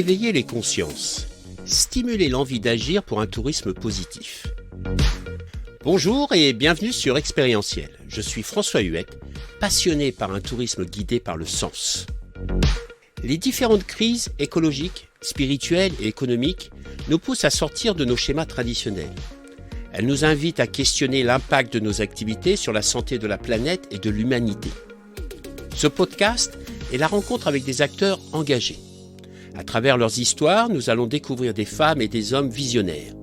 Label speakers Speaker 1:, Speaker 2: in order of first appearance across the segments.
Speaker 1: Éveiller les consciences. Stimuler l'envie d'agir pour un tourisme positif. Bonjour et bienvenue sur Expérientiel. Je suis François Huette, passionné par un tourisme guidé par le sens. Les différentes crises écologiques, spirituelles et économiques nous poussent à sortir de nos schémas traditionnels. Elles nous invitent à questionner l'impact de nos activités sur la santé de la planète et de l'humanité. Ce podcast est la rencontre avec des acteurs engagés. À travers leurs histoires, nous allons découvrir des femmes et des hommes visionnaires.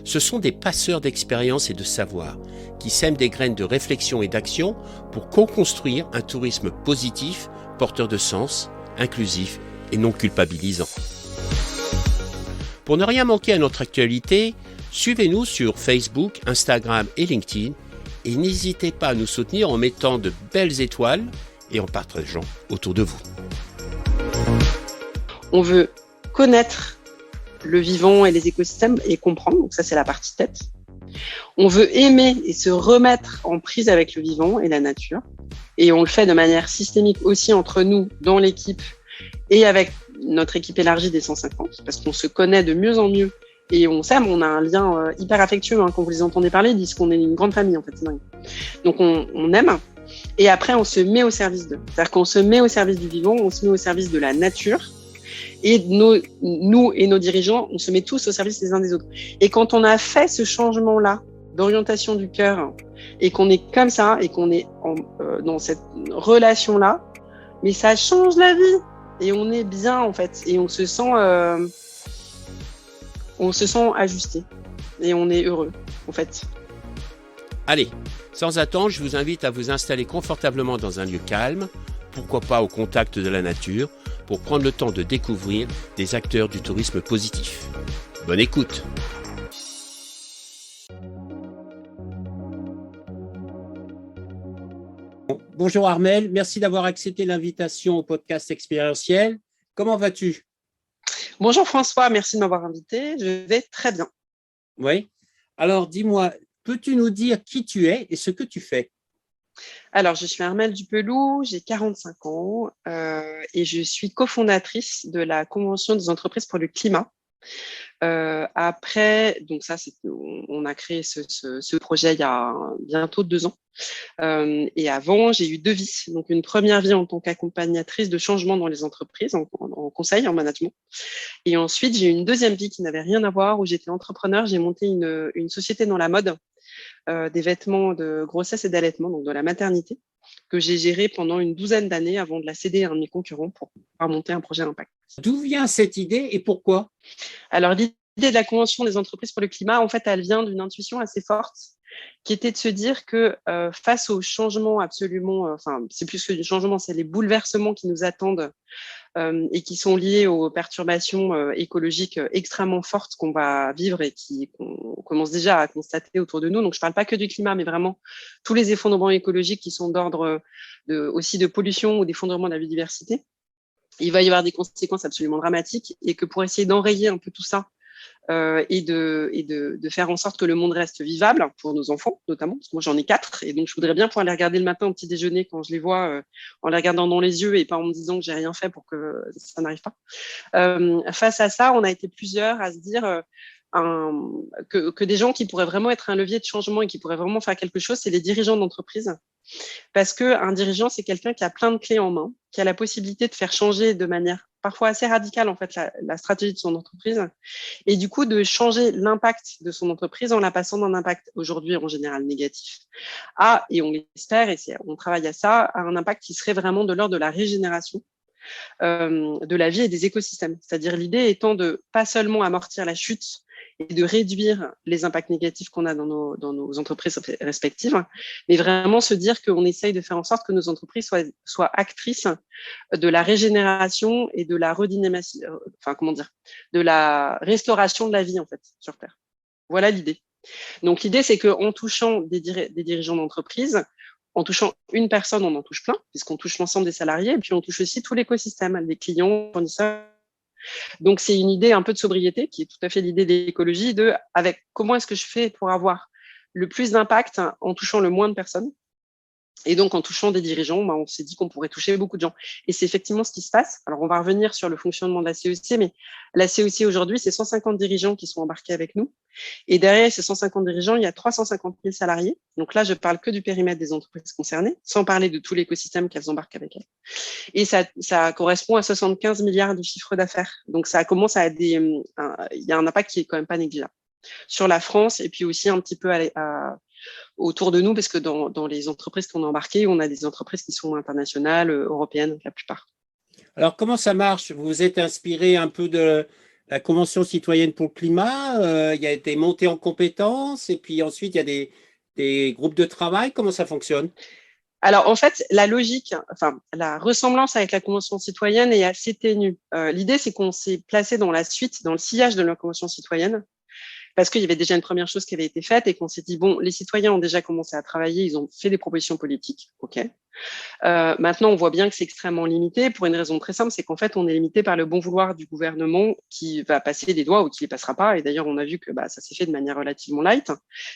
Speaker 1: Ce sont des passeurs d'expérience et de savoir qui sèment des graines de réflexion et d'action pour co-construire un tourisme positif, porteur de sens, inclusif et non culpabilisant. Pour ne rien manquer à notre actualité, suivez-nous sur Facebook, Instagram et LinkedIn et n'hésitez pas à nous soutenir en mettant de belles étoiles et en partageant autour de vous.
Speaker 2: On veut connaître le vivant et les écosystèmes et comprendre, donc ça c'est la partie tête. On veut aimer et se remettre en prise avec le vivant et la nature. Et on le fait de manière systémique aussi entre nous, dans l'équipe et avec notre équipe élargie des 150, parce qu'on se connaît de mieux en mieux et on s'aime, on a un lien hyper affectueux. Quand vous les entendez parler, ils disent qu'on est une grande famille en fait, c'est dingue. Donc on aime et après on se met au service d'eux. C'est-à-dire qu'on se met au service du vivant, on se met au service de la nature. Et nous et nos dirigeants, on se met tous au service les uns des autres. Et quand on a fait ce changement-là d'orientation du cœur et qu'on est comme ça et qu'on est dans cette relation-là, mais ça change la vie et on est bien en fait et on se sent ajusté et on est heureux en fait.
Speaker 1: Allez, sans attendre, je vous invite à vous installer confortablement dans un lieu calme, pourquoi pas au contact de la nature, pour prendre le temps de découvrir des acteurs du tourisme positif. Bonne écoute. Bonjour Armelle, merci d'avoir accepté l'invitation au podcast Expérientiel. Comment vas-tu?
Speaker 2: Bonjour François, merci de m'avoir invité. Je vais très bien.
Speaker 1: Oui. Alors dis-moi, peux-tu nous dire qui tu es et ce que tu fais?
Speaker 2: Alors, je suis Armelle Dupelou, j'ai 45 ans et je suis cofondatrice de la Convention des entreprises pour le climat. Après, donc ça, on a créé ce projet il y a bientôt 2 ans. Et avant, j'ai eu 2 vies. Donc, une première vie en tant qu'accompagnatrice de changement dans les entreprises, en conseil, en management. Et ensuite, j'ai eu une deuxième vie qui n'avait rien à voir, où j'étais entrepreneur. J'ai monté une société dans la mode, des vêtements de grossesse et d'allaitement, donc de la maternité, que j'ai géré pendant une 12aine d'années avant de la céder à un de mes concurrents pour pouvoir monter un projet impact.
Speaker 1: D'où vient cette idée et pourquoi?
Speaker 2: Alors, l'idée de la Convention des entreprises pour le climat, en fait, elle vient d'une intuition assez forte qui était de se dire que face aux changements absolument, c'est plus que du changement, c'est les bouleversements qui nous attendent et qui sont liés aux perturbations écologiques extrêmement fortes qu'on va vivre et qu'on commence déjà à constater autour de nous. Donc, je ne parle pas que du climat, mais vraiment tous les effondrements écologiques qui sont d'ordre aussi de pollution ou d'effondrement de la biodiversité. Il va y avoir des conséquences absolument dramatiques et que pour essayer d'enrayer un peu tout ça et de faire en sorte que le monde reste vivable pour nos enfants notamment, parce que moi j'en ai 4 et donc je voudrais bien pouvoir les regarder le matin au petit déjeuner quand je les vois en les regardant dans les yeux et pas en me disant que j'ai rien fait pour que ça n'arrive pas. Face à ça, on a été plusieurs à se dire que des gens qui pourraient vraiment être un levier de changement et qui pourraient vraiment faire quelque chose, c'est les dirigeants d'entreprise. Parce qu'un dirigeant, c'est quelqu'un qui a plein de clés en main, qui a la possibilité de faire changer de manière parfois assez radicale en fait la stratégie de son entreprise et du coup de changer l'impact de son entreprise en la passant d'un impact aujourd'hui en général négatif et on l'espère et on travaille à ça, à un impact qui serait vraiment de l'ordre de la régénération de la vie et des écosystèmes. C'est-à-dire l'idée étant de pas seulement amortir la chute et de réduire les impacts négatifs qu'on a dans nos entreprises respectives, mais vraiment se dire qu'on essaye de faire en sorte que nos entreprises soient actrices de la régénération et de la de la restauration de la vie en fait sur Terre. Voilà l'idée. Donc l'idée, c'est qu'en touchant des dirigeants d'entreprise, en touchant une personne, on en touche plein, puisqu'on touche l'ensemble des salariés, et puis on touche aussi tout l'écosystème, les clients, fournisseurs. Donc, c'est une idée un peu de sobriété, qui est tout à fait l'idée de l'écologie, avec comment est-ce que je fais pour avoir le plus d'impact en touchant le moins de personnes Et donc, en touchant des dirigeants, on s'est dit qu'on pourrait toucher beaucoup de gens. Et c'est effectivement ce qui se passe. Alors, on va revenir sur le fonctionnement de la CEC, mais la CEC aujourd'hui, c'est 150 dirigeants qui sont embarqués avec nous. Et derrière ces 150 dirigeants, il y a 350 000 salariés. Donc là, je parle que du périmètre des entreprises concernées, sans parler de tout l'écosystème qu'elles embarquent avec elles. Et ça correspond à 75 milliards de chiffre d'affaires. Donc, ça commence à il y a un impact qui est quand même pas négligeable sur la France et puis aussi un petit peu autour de nous, parce que dans les entreprises qu'on a embarquées, on a des entreprises qui sont internationales, européennes, la plupart.
Speaker 1: Alors, comment ça marche? Vous vous êtes inspiré un peu de la Convention citoyenne pour le climat, il y a été monté en compétences, et puis ensuite, il y a des groupes de travail. Comment ça fonctionne?
Speaker 2: Alors, en fait, la logique, enfin, la ressemblance avec la Convention citoyenne est assez ténue. L'idée, c'est qu'on s'est placé dans la suite, dans le sillage de la Convention citoyenne, parce qu'il y avait déjà une première chose qui avait été faite et qu'on s'est dit, bon, les citoyens ont déjà commencé à travailler, ils ont fait des propositions politiques, OK. Maintenant, on voit bien que c'est extrêmement limité pour une raison très simple, c'est qu'en fait, on est limité par le bon vouloir du gouvernement qui va passer des doigts ou qui les passera pas. Et d'ailleurs, on a vu que ça s'est fait de manière relativement light,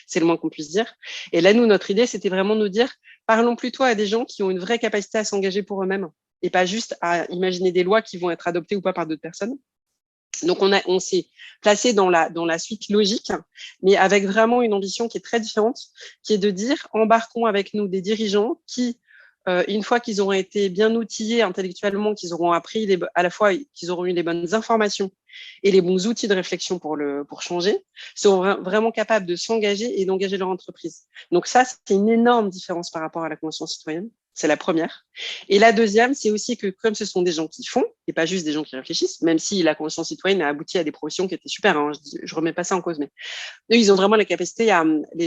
Speaker 2: c'est le moins qu'on puisse dire. Et là, nous, notre idée, c'était vraiment de nous dire, parlons plutôt à des gens qui ont une vraie capacité à s'engager pour eux-mêmes et pas juste à imaginer des lois qui vont être adoptées ou pas par d'autres personnes. Donc, on s'est placé dans la suite logique, mais avec vraiment une ambition qui est très différente, qui est de dire, embarquons avec nous des dirigeants qui, une fois qu'ils auront été bien outillés intellectuellement, qu'ils auront appris à la fois qu'ils auront eu les bonnes informations et les bons outils de réflexion pour changer, seront vraiment capables de s'engager et d'engager leur entreprise. Donc ça, c'est une énorme différence par rapport à la Convention citoyenne. C'est la première. Et la deuxième, c'est aussi que comme ce sont des gens qui font, et pas juste des gens qui réfléchissent, même si la Convention citoyenne a abouti à des propositions qui étaient super, hein, je remets pas ça en cause, mais eux, ils ont vraiment la capacité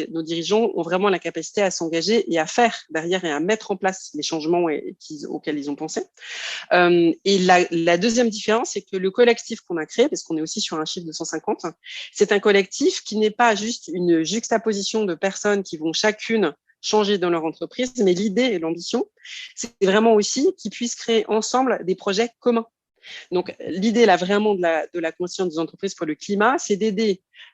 Speaker 2: nos dirigeants ont vraiment la capacité à s'engager et à faire derrière et à mettre en place les changements auxquels ils ont pensé. Et la deuxième différence, c'est que le collectif qu'on a créé, parce qu'on est aussi sur un chiffre de 150, c'est un collectif qui n'est pas juste une juxtaposition de personnes qui vont chacune changer dans leur entreprise, mais l'idée et l'ambition, c'est vraiment aussi qu'ils puissent créer ensemble des projets communs. Donc, l'idée là vraiment de la Convention des entreprises pour le climat, c'est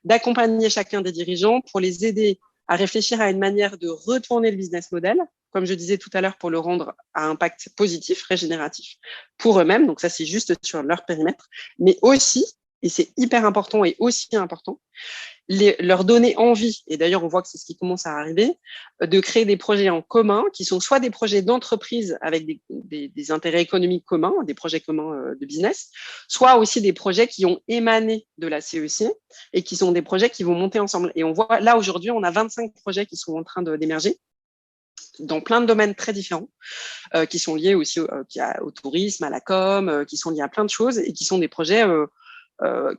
Speaker 2: d'accompagner chacun des dirigeants pour les aider à réfléchir à une manière de retourner le business model, comme je disais tout à l'heure, pour le rendre à impact positif, régénératif pour eux-mêmes. Donc ça, c'est juste sur leur périmètre, mais aussi, et c'est hyper important et aussi important, leur donner envie, et d'ailleurs on voit que c'est ce qui commence à arriver, de créer des projets en commun qui sont soit des projets d'entreprise avec des intérêts économiques communs, des projets communs de business, soit aussi des projets qui ont émané de la CEC et qui sont des projets qui vont monter ensemble. Et on voit là aujourd'hui, on a 25 projets qui sont en train d'émerger dans plein de domaines très différents, qui sont liés aussi au tourisme, à la com, qui sont liés à plein de choses et qui sont des projets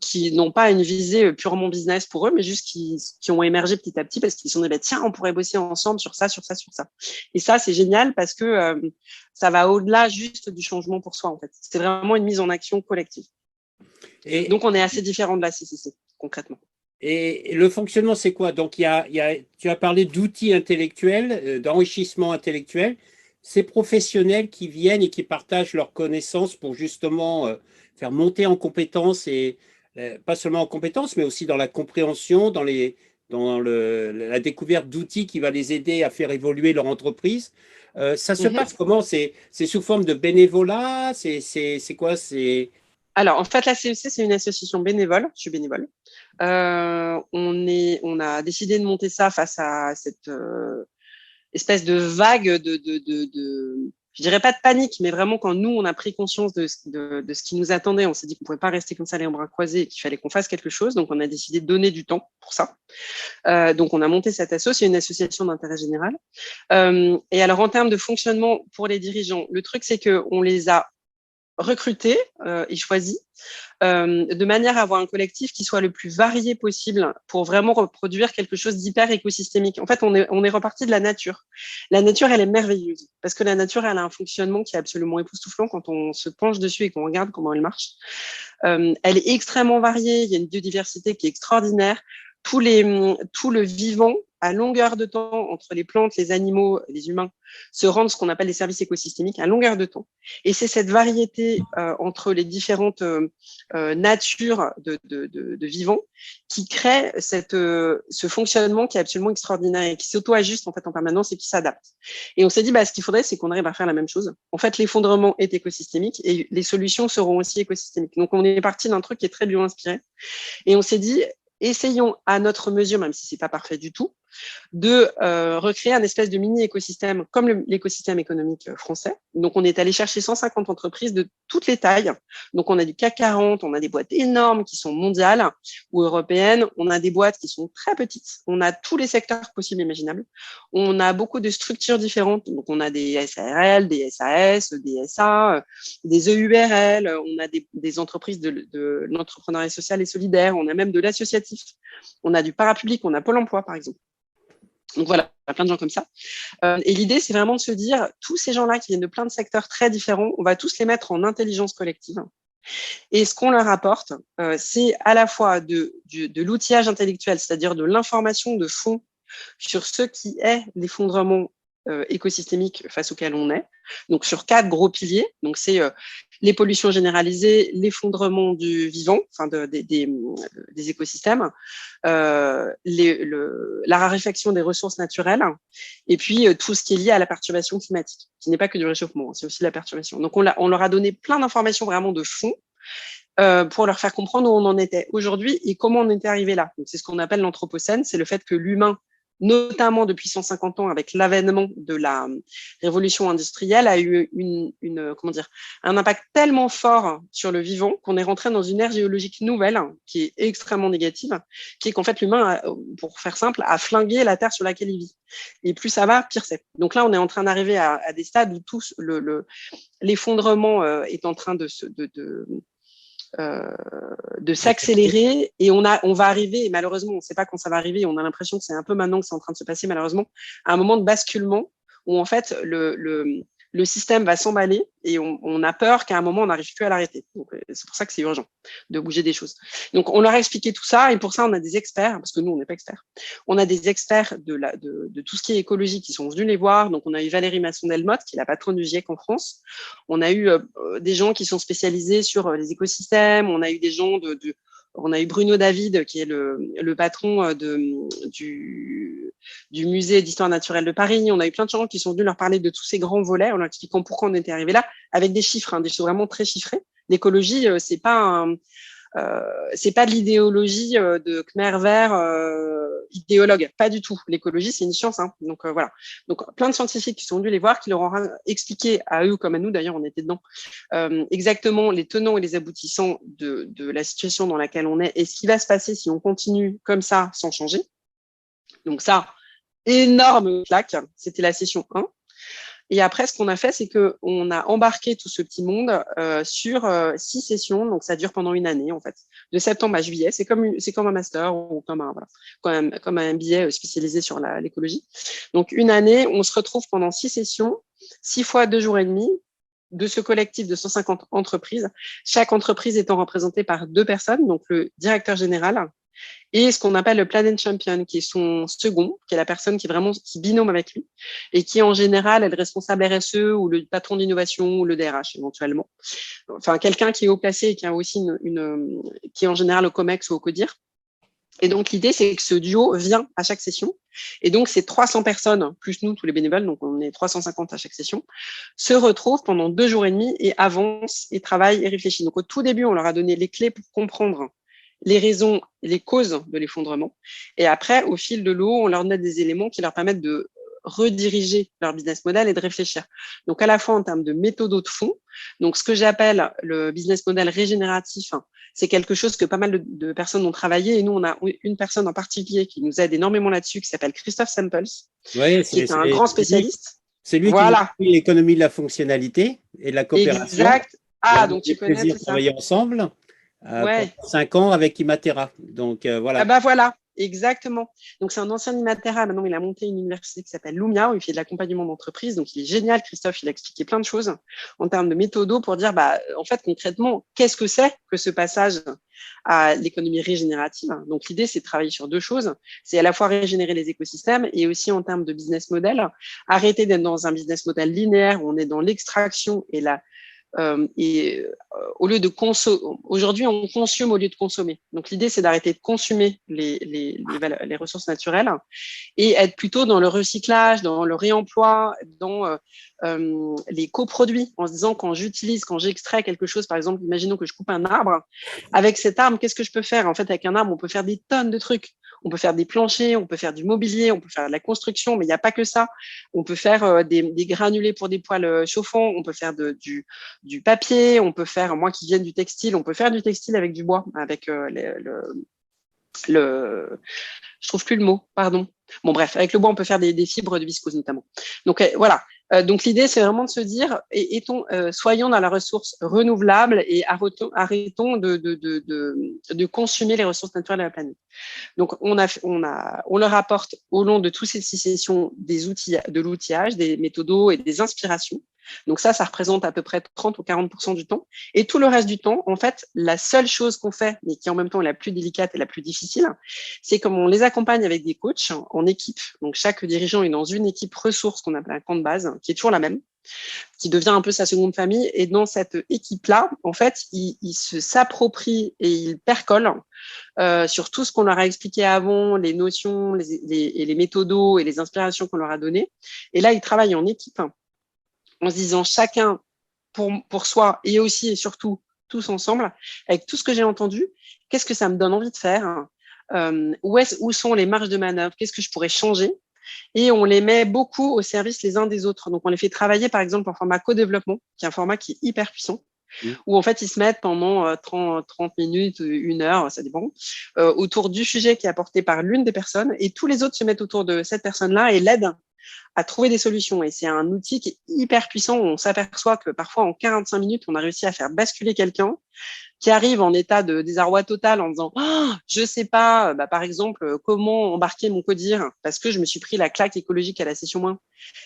Speaker 2: qui n'ont pas une visée purement business pour eux, mais juste qui ont émergé petit à petit parce qu'ils se sont dit, tiens, on pourrait bosser ensemble sur ça, sur ça, sur ça. Et ça, c'est génial parce que ça va au-delà juste du changement pour soi, en fait. C'est vraiment une mise en action collective. Et donc, on est assez différent de la CCC, concrètement.
Speaker 1: Et le fonctionnement, c'est quoi? Donc, tu as parlé d'outils intellectuels, d'enrichissement intellectuel. Ces professionnels qui viennent et qui partagent leurs connaissances pour justement faire monter en compétences, et pas seulement en compétences, mais aussi dans la compréhension, dans la découverte d'outils qui va les aider à faire évoluer leur entreprise. Ça se passe comment? C'est sous forme de bénévolat? C'est quoi?
Speaker 2: Alors, en fait, la CEC, c'est une association bénévole. Je suis bénévole. On a décidé de monter ça face à cette espèce de vague je dirais pas de panique, mais vraiment quand nous, on a pris conscience de ce qui nous attendait, on s'est dit qu'on pouvait pas rester comme ça les bras croisés et qu'il fallait qu'on fasse quelque chose. Donc, on a décidé de donner du temps pour ça. Donc, on a monté cette asso, c'est une association d'intérêt général. Et alors, en termes de fonctionnement pour les dirigeants, le truc, c'est qu'on les a recrutés et choisis de manière à avoir un collectif qui soit le plus varié possible pour vraiment reproduire quelque chose d'hyper écosystémique. En fait, on est reparti de la nature. La nature, elle est merveilleuse parce que la nature, elle a un fonctionnement qui est absolument époustouflant quand on se penche dessus et qu'on regarde comment elle marche. Elle est extrêmement variée. Il y a une biodiversité qui est extraordinaire. tout le vivant à longueur de temps entre les plantes, les animaux, les humains, se rendent ce qu'on appelle les services écosystémiques à longueur de temps. Et c'est cette variété entre les différentes natures de vivants qui crée ce fonctionnement qui est absolument extraordinaire et qui s'auto-ajuste en fait en permanence et qui s'adapte. Et on s'est dit, ce qu'il faudrait, c'est qu'on arrive à faire la même chose. En fait, l'effondrement est écosystémique et les solutions seront aussi écosystémiques. Donc, on est parti d'un truc qui est très bio-inspiré. Et on s'est dit, essayons à notre mesure, même si c'est pas parfait du tout, de recréer un espèce de mini-écosystème comme l'écosystème économique français. Donc, on est allé chercher 150 entreprises de toutes les tailles. Donc, on a du CAC 40, on a des boîtes énormes qui sont mondiales ou européennes, on a des boîtes qui sont très petites, on a tous les secteurs possibles et imaginables. On a beaucoup de structures différentes. Donc, on a des SARL, des SAS, des SA, des EURL, on a des entreprises de l'entrepreneuriat social et solidaire, on a même de l'associatif, on a du parapublic, on a Pôle emploi, par exemple. Donc voilà, il y a plein de gens comme ça. Et l'idée, c'est vraiment de se dire, tous ces gens-là qui viennent de plein de secteurs très différents, on va tous les mettre en intelligence collective. Et ce qu'on leur apporte, c'est à la fois de l'outillage intellectuel, c'est-à-dire de l'information de fond sur ce qui est l'effondrement écosystémique face auquel on est. Donc, sur 4 gros piliers. Donc, c'est les pollutions généralisées, l'effondrement du vivant, enfin des écosystèmes, la raréfaction des ressources naturelles, et puis tout ce qui est lié à la perturbation climatique, qui n'est pas que du réchauffement, c'est aussi la perturbation. Donc, on leur a donné plein d'informations vraiment de fond pour leur faire comprendre où on en était aujourd'hui et comment on était arrivé là. Donc, c'est ce qu'on appelle l'anthropocène, c'est le fait que l'humain, notamment depuis 150 ans avec l'avènement de la révolution industrielle, a eu un impact tellement fort sur le vivant qu'on est rentré dans une ère géologique nouvelle qui est extrêmement négative, qui est qu'en fait l'humain, pour faire simple, a flingué la terre sur laquelle il vit. Et plus ça va, pire c'est. Donc là, on est en train d'arriver à des stades où tout l'effondrement est en train de s'accélérer et on va arriver, et malheureusement on ne sait pas quand ça va arriver, on a l'impression que c'est un peu maintenant que c'est en train de se passer malheureusement, à un moment de basculement où en fait le système va s'emballer et on a peur qu'à un moment on n'arrive plus à l'arrêter. Donc c'est pour ça que c'est urgent de bouger des choses. Donc on leur a expliqué tout ça et pour ça on a des experts, parce que nous on n'est pas experts, on a des experts de tout ce qui est écologie qui sont venus les voir. Donc on a eu Valérie Masson-Delmotte qui est la patronne du GIEC en France. On a eu des gens qui sont spécialisés sur les écosystèmes. On a eu des gens on a eu Bruno David, qui est le patron du musée d'histoire naturelle de Paris. On a eu plein de gens qui sont venus leur parler de tous ces grands volets, en leur expliquant pourquoi on était arrivé là, avec des chiffres, des choses vraiment très chiffrées. L'écologie, c'est pas de l'idéologie de Khmer vert idéologue, pas du tout. L'écologie, c'est une science. Donc voilà. Donc plein de scientifiques qui sont venus les voir, qui leur ont expliqué à eux comme à nous, d'ailleurs, on était dedans, exactement les tenants et les aboutissants de la situation dans laquelle on est et ce qui va se passer si on continue comme ça sans changer. Donc ça, énorme claque. C'était la session 1. Et après, ce qu'on a fait, c'est qu'on a embarqué tout ce petit monde sur 6 sessions. Donc, ça dure pendant une année, en fait, de septembre à juillet. C'est comme un master ou comme un billet spécialisé sur l'écologie. Donc, une année, on se retrouve pendant 6 sessions, 6 fois 2 jours et demi, de ce collectif de 150 entreprises. Chaque entreprise étant représentée par 2 personnes, donc le directeur général, et ce qu'on appelle le Planet Champion, qui est son second, qui est la personne qui binôme avec lui, et qui en général est le responsable RSE ou le patron d'innovation ou le DRH éventuellement. Enfin, quelqu'un qui est haut placé et qui a aussi qui est en général au COMEX ou au CODIR. Et donc, l'idée, c'est que ce duo vient à chaque session. Et donc, ces 300 personnes, plus nous, tous les bénévoles, donc on est 350 à chaque session, se retrouvent pendant 2 jours et demi et avancent et travaillent et réfléchissent. Donc, au tout début, on leur a donné les clés pour comprendre les raisons, les causes de l'effondrement. Et après, au fil de l'eau, on leur donne des éléments qui leur permettent de rediriger leur business model et de réfléchir. Donc, à la fois en termes de méthode de fond, donc ce que j'appelle le business model régénératif, c'est quelque chose que pas mal de personnes ont travaillé. Et nous, on a une personne en particulier qui nous aide énormément là-dessus, qui s'appelle Christophe Samples, qui est un grand spécialiste.
Speaker 1: C'est lui qui a l'économie de la fonctionnalité et de la coopération.
Speaker 2: Exact. Donc tu connais, c'est ça.
Speaker 1: Travailler ensemble. Pendant 5 ans avec Imatera. Donc voilà.
Speaker 2: Voilà. exactement. Donc, c'est un ancien Limatera. Maintenant, il a monté une université qui s'appelle Lumia, où il fait de l'accompagnement d'entreprise. Donc, il est génial, Christophe. Il a expliqué plein de choses en termes de méthodo pour dire, en fait, concrètement, qu'est-ce que c'est que ce passage à l'économie régénérative? Donc, l'idée, c'est de travailler sur deux choses. C'est à la fois régénérer les écosystèmes et aussi en termes de business model, arrêter d'être dans un business model linéaire où on est dans l'extraction et au lieu de consommer, aujourd'hui on consomme au lieu de consommer. Donc l'idée c'est d'arrêter de consommer les ressources naturelles et être plutôt dans le recyclage, dans le réemploi, dans les coproduits, en se disant quand j'extrais quelque chose, par exemple, imaginons que je coupe un arbre, avec cet arbre, qu'est-ce que je peux faire? En fait, avec un arbre, on peut faire des tonnes de trucs. On peut faire des planchers, on peut faire du mobilier, on peut faire de la construction, mais il n'y a pas que ça. On peut faire des granulés pour des poêles chauffants, on peut faire du papier, on peut faire, moi qui viens du textile, on peut faire du textile avec du bois, avec je trouve plus le mot, pardon. Bon, bref, avec le bois, on peut faire des fibres de viscose notamment. Donc, voilà. Donc, l'idée, c'est vraiment de se dire, soyons dans la ressource renouvelable et arrêtons de consommer les ressources naturelles de la planète. Donc, on leur apporte au long de toutes ces 6 sessions des outils, de l'outillage, des méthodos et des inspirations. Donc ça représente à peu près 30 ou 40% du temps. Et tout le reste du temps, en fait, la seule chose qu'on fait, mais qui en même temps est la plus délicate et la plus difficile, c'est comme on les accompagne avec des coachs en équipe. Donc chaque dirigeant est dans une équipe ressource qu'on appelle un camp de base, qui est toujours la même, qui devient un peu sa seconde famille. Et dans cette équipe-là, en fait, ils s'approprient et ils percolent sur tout ce qu'on leur a expliqué avant, les notions, les méthodos et les inspirations qu'on leur a données. Et là, ils travaillent en équipe en se disant chacun pour soi et aussi et surtout tous ensemble, avec tout ce que j'ai entendu, qu'est-ce que ça me donne envie de faire, où sont les marges de manœuvre, qu'est-ce que je pourrais changer, et on les met beaucoup au service les uns des autres. Donc, on les fait travailler, par exemple, en format co-développement, qui est un format qui est hyper puissant, où en fait, ils se mettent pendant 30 minutes, 1 heure, ça dépend, autour du sujet qui est apporté par l'une des personnes, et tous les autres se mettent autour de cette personne-là et l'aident à trouver des solutions. Et c'est un outil qui est hyper puissant. On s'aperçoit que parfois, en 45 minutes, on a réussi à faire basculer quelqu'un qui arrive en état de désarroi total en disant je sais pas, par exemple, comment embarquer mon codir parce que je me suis pris la claque écologique à la session 1.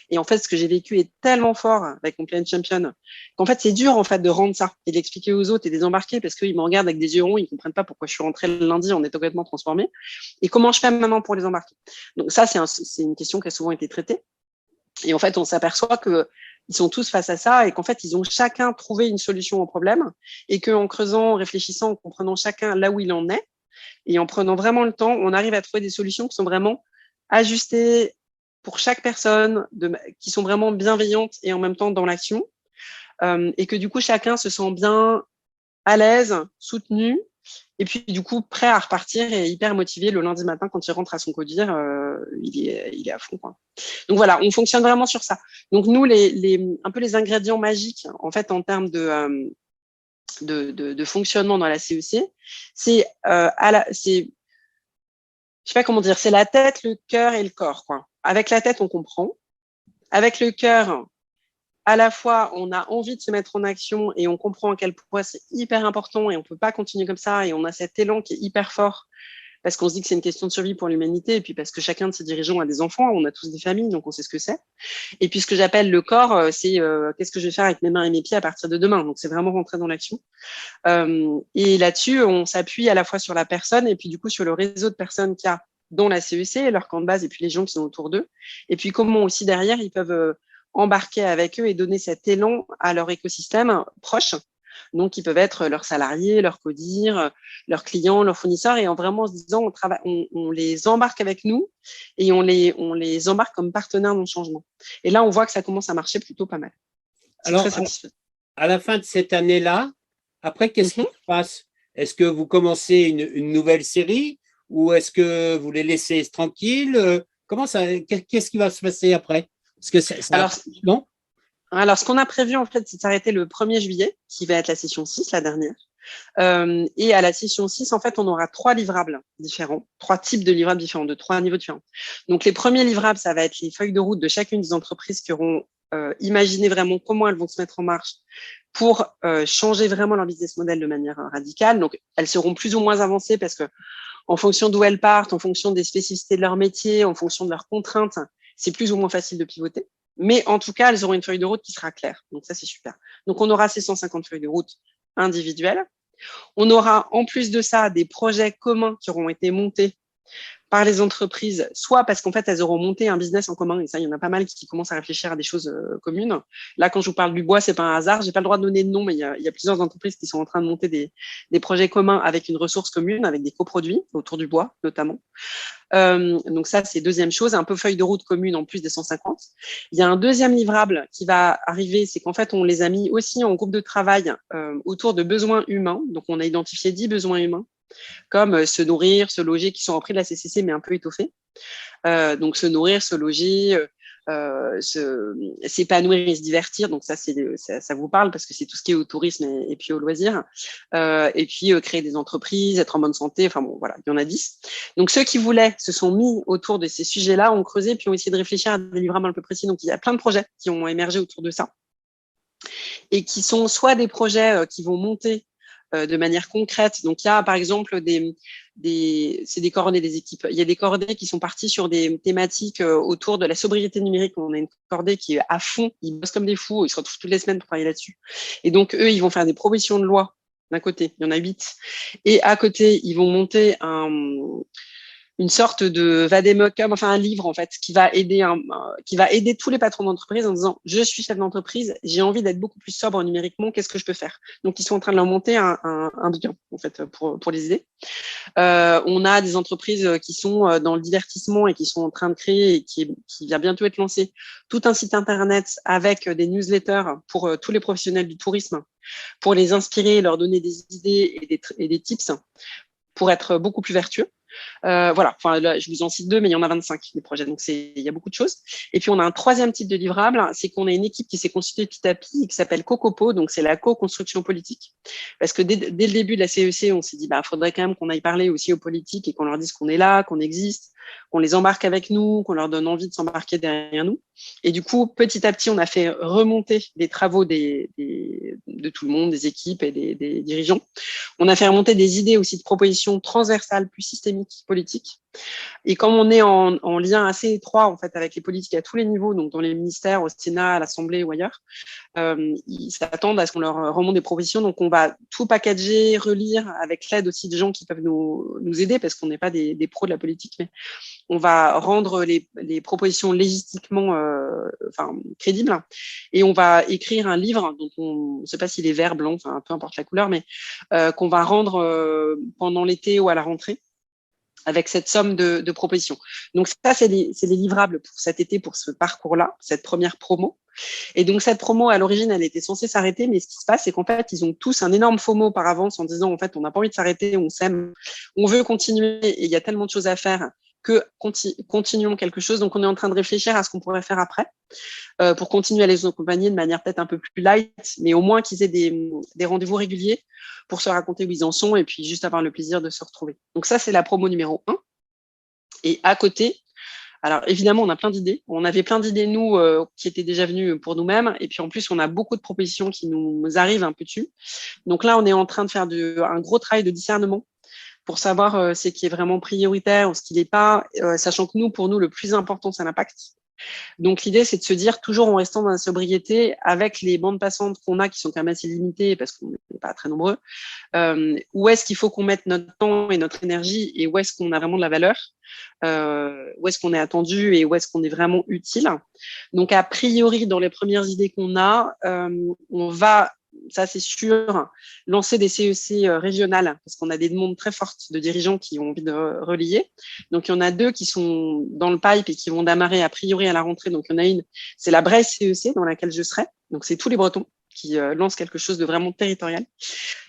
Speaker 2: Et en fait, ce que j'ai vécu est tellement fort avec mon Planet Champion qu'en fait, c'est dur en fait de rendre ça et d'expliquer aux autres et de les embarquer parce qu'ils me regardent avec des yeux ronds, ils comprennent pas pourquoi je suis rentrée le lundi en étant complètement transformée et comment je fais maintenant pour les embarquer. Donc ça, c'est une question qui a souvent été traitée. Et en fait, on s'aperçoit qu'ils sont tous face à ça et qu'en fait, ils ont chacun trouvé une solution au problème et qu'en creusant, en réfléchissant, en comprenant chacun là où il en est et en prenant vraiment le temps, on arrive à trouver des solutions qui sont vraiment ajustées pour chaque personne, qui sont vraiment bienveillantes et en même temps dans l'action et que du coup, chacun se sent bien à l'aise, soutenu et puis du coup prêt à repartir et hyper motivé le lundi matin quand il rentre à son codir, il est à fond, quoi. Donc voilà, on fonctionne vraiment sur ça. Donc nous un peu les ingrédients magiques en fait en termes de fonctionnement dans la CEC, c'est je sais pas comment dire, c'est la tête, le cœur et le corps, quoi. Avec la tête, on comprend. Avec le cœur, à la fois, on a envie de se mettre en action et on comprend à quel point c'est hyper important et on peut pas continuer comme ça et on a cet élan qui est hyper fort parce qu'on se dit que c'est une question de survie pour l'humanité et puis parce que chacun de ces dirigeants a des enfants, on a tous des familles, donc on sait ce que c'est. Et puis ce que j'appelle le corps, c'est qu'est-ce que je vais faire avec mes mains et mes pieds à partir de demain. Donc c'est vraiment rentrer dans l'action. Et là-dessus, on s'appuie à la fois sur la personne et puis du coup sur le réseau de personnes qu'il y a dans la CEC, leur camp de base et puis les gens qui sont autour d'eux. Et puis comment aussi derrière, ils peuvent embarquer avec eux et donner cet élan à leur écosystème proche. Donc, ils peuvent être leurs salariés, leurs codires, leurs clients, leurs fournisseurs, et en vraiment se disant, on les embarque avec nous et on les embarque comme partenaires dans le changement. Et là, on voit que ça commence à marcher plutôt pas mal.
Speaker 1: Alors, à la fin de cette année-là, après, qu'est-ce qui se passe? Est-ce que vous commencez une nouvelle série ou est-ce que vous les laissez tranquilles? Qu'est-ce qui va se passer après? Parce que non?
Speaker 2: Alors, ce qu'on a prévu, en fait, c'est de s'arrêter le 1er juillet, qui va être la session 6, la dernière. Et à la session 6, en fait, on aura 3 livrables différents, 3 types de livrables différents, de 3 niveaux différents. Donc, les premiers livrables, ça va être les feuilles de route de chacune des entreprises qui auront imaginé vraiment comment elles vont se mettre en marche pour changer vraiment leur business model de manière radicale. Donc, elles seront plus ou moins avancées parce que En fonction d'où elles partent, en fonction des spécificités de leur métier, en fonction de leurs contraintes, c'est plus ou moins facile de pivoter. Mais en tout cas, elles auront une feuille de route qui sera claire. Donc ça, c'est super. Donc on aura ces 150 feuilles de route individuelles. On aura en plus de ça des projets communs qui auront été montés par les entreprises, soit parce qu'en fait, elles auront monté un business en commun, et ça, il y en a pas mal qui commencent à réfléchir à des choses communes. Là, quand je vous parle du bois, c'est pas un hasard, j'ai pas le droit de donner de nom, mais il y a plusieurs entreprises qui sont en train de monter des projets communs avec une ressource commune, avec des coproduits autour du bois, notamment. Donc ça, c'est deuxième chose, un peu feuille de route commune en plus des 150. Il y a un deuxième livrable qui va arriver, c'est qu'en fait, on les a mis aussi en groupe de travail autour de besoins humains. Donc, on a identifié 10 besoins humains, comme se nourrir, se loger, qui sont repris de la CCC, mais un peu étoffés. Donc, se nourrir, se loger, s'épanouir et se divertir. Donc, ça vous parle parce que c'est tout ce qui est au tourisme et puis au loisir. Et puis, créer des entreprises, être en bonne santé. Enfin, bon, voilà, il y en a 10. Donc, ceux qui voulaient se sont mis autour de ces sujets-là, ont creusé, puis ont essayé de réfléchir à des livrables un peu précis. Donc, il y a plein de projets qui ont émergé autour de ça et qui sont soit des projets qui vont monter de manière concrète. Donc, il y a, par exemple, c'est des coordonnées des équipes. Il y a des coordonnées qui sont parties sur des thématiques autour de la sobriété numérique. On a une coordonnée qui est à fond. Ils bossent comme des fous. Ils se retrouvent toutes les semaines pour travailler là-dessus. Et donc, eux, ils vont faire des propositions de loi d'un côté. Il y en a 8. Et à côté, ils vont monter une sorte de vademecum, enfin un livre en fait, qui va aider tous les patrons d'entreprise en disant je suis chef d'entreprise, j'ai envie d'être beaucoup plus sobre numériquement, qu'est-ce que je peux faire? Donc ils sont en train de leur monter un bouquin en fait pour les aider. On a des entreprises qui sont dans le divertissement et qui sont en train de créer et qui va bientôt être lancé tout un site internet avec des newsletters pour tous les professionnels du tourisme, pour les inspirer, leur donner des idées et des tips pour être beaucoup plus vertueux. Voilà, enfin, là, je vous en cite 2, mais il y en a 25 des projets, donc il y a beaucoup de choses. Et puis on a un troisième type de livrable, c'est qu'on a une équipe qui s'est constituée petit à petit et qui s'appelle COCOPO, donc c'est la co-construction politique. Parce que dès le début de la CEC, on s'est dit, faudrait quand même qu'on aille parler aussi aux politiques et qu'on leur dise qu'on est là, qu'on existe, qu'on les embarque avec nous, qu'on leur donne envie de s'embarquer derrière nous. Et du coup, petit à petit, on a fait remonter les travaux de tout le monde, des équipes et des dirigeants. On a fait remonter des idées aussi de propositions transversales, plus systémiques, politiques. Et comme on est en lien assez étroit en fait avec les politiques à tous les niveaux, donc dans les ministères, au Sénat, à l'Assemblée ou ailleurs, ils s'attendent à ce qu'on leur remonte des propositions. Donc on va tout packager, relire avec l'aide aussi de gens qui peuvent nous aider parce qu'on n'est pas des pros de la politique, mais on va rendre les propositions légistiquement crédibles et on va écrire un livre dont on ne sait pas s'il est vert, blanc, enfin peu importe la couleur, mais qu'on va rendre pendant l'été ou à la rentrée avec cette somme de propositions. Donc ça, c'est les livrables pour cet été, pour ce parcours-là, cette première promo. Et donc cette promo, à l'origine, elle était censée s'arrêter, mais ce qui se passe, c'est qu'en fait, ils ont tous un énorme FOMO par avance en disant, en fait, on n'a pas envie de s'arrêter, on s'aime, on veut continuer, et il y a tellement de choses à faire que continuons quelque chose. Donc on est en train de réfléchir à ce qu'on pourrait faire après pour continuer à les accompagner de manière peut-être un peu plus light, mais au moins qu'ils aient des rendez-vous réguliers pour se raconter où ils en sont et puis juste avoir le plaisir de se retrouver. Donc ça, c'est la promo numéro 1. Et à côté, alors évidemment, on a plein d'idées. On avait plein d'idées, nous, qui étaient déjà venues pour nous-mêmes. Et puis en plus, on a beaucoup de propositions qui nous arrivent un peu dessus. Donc là, on est en train de faire un gros travail de discernement pour savoir ce qui est vraiment prioritaire ou ce qui n'est pas, sachant que pour nous, le plus important, c'est l'impact. Donc l'idée, c'est de se dire, toujours en restant dans la sobriété, avec les bandes passantes qu'on a, qui sont quand même assez limitées, parce qu'on n'est pas très nombreux, où est-ce qu'il faut qu'on mette notre temps et notre énergie, et où est-ce qu'on a vraiment de la valeur, où est-ce qu'on est attendu, et où est-ce qu'on est vraiment utile. Donc a priori, dans les premières idées qu'on a, on va, ça c'est sûr, lancer des CEC régionales, parce qu'on a des demandes très fortes de dirigeants qui ont envie de relier. Donc il y en a 2 qui sont dans le pipe et qui vont démarrer a priori à la rentrée. Donc il y en a une, c'est la Bresse CEC dans laquelle je serai. Donc c'est tous les Bretons qui lancent quelque chose de vraiment territorial.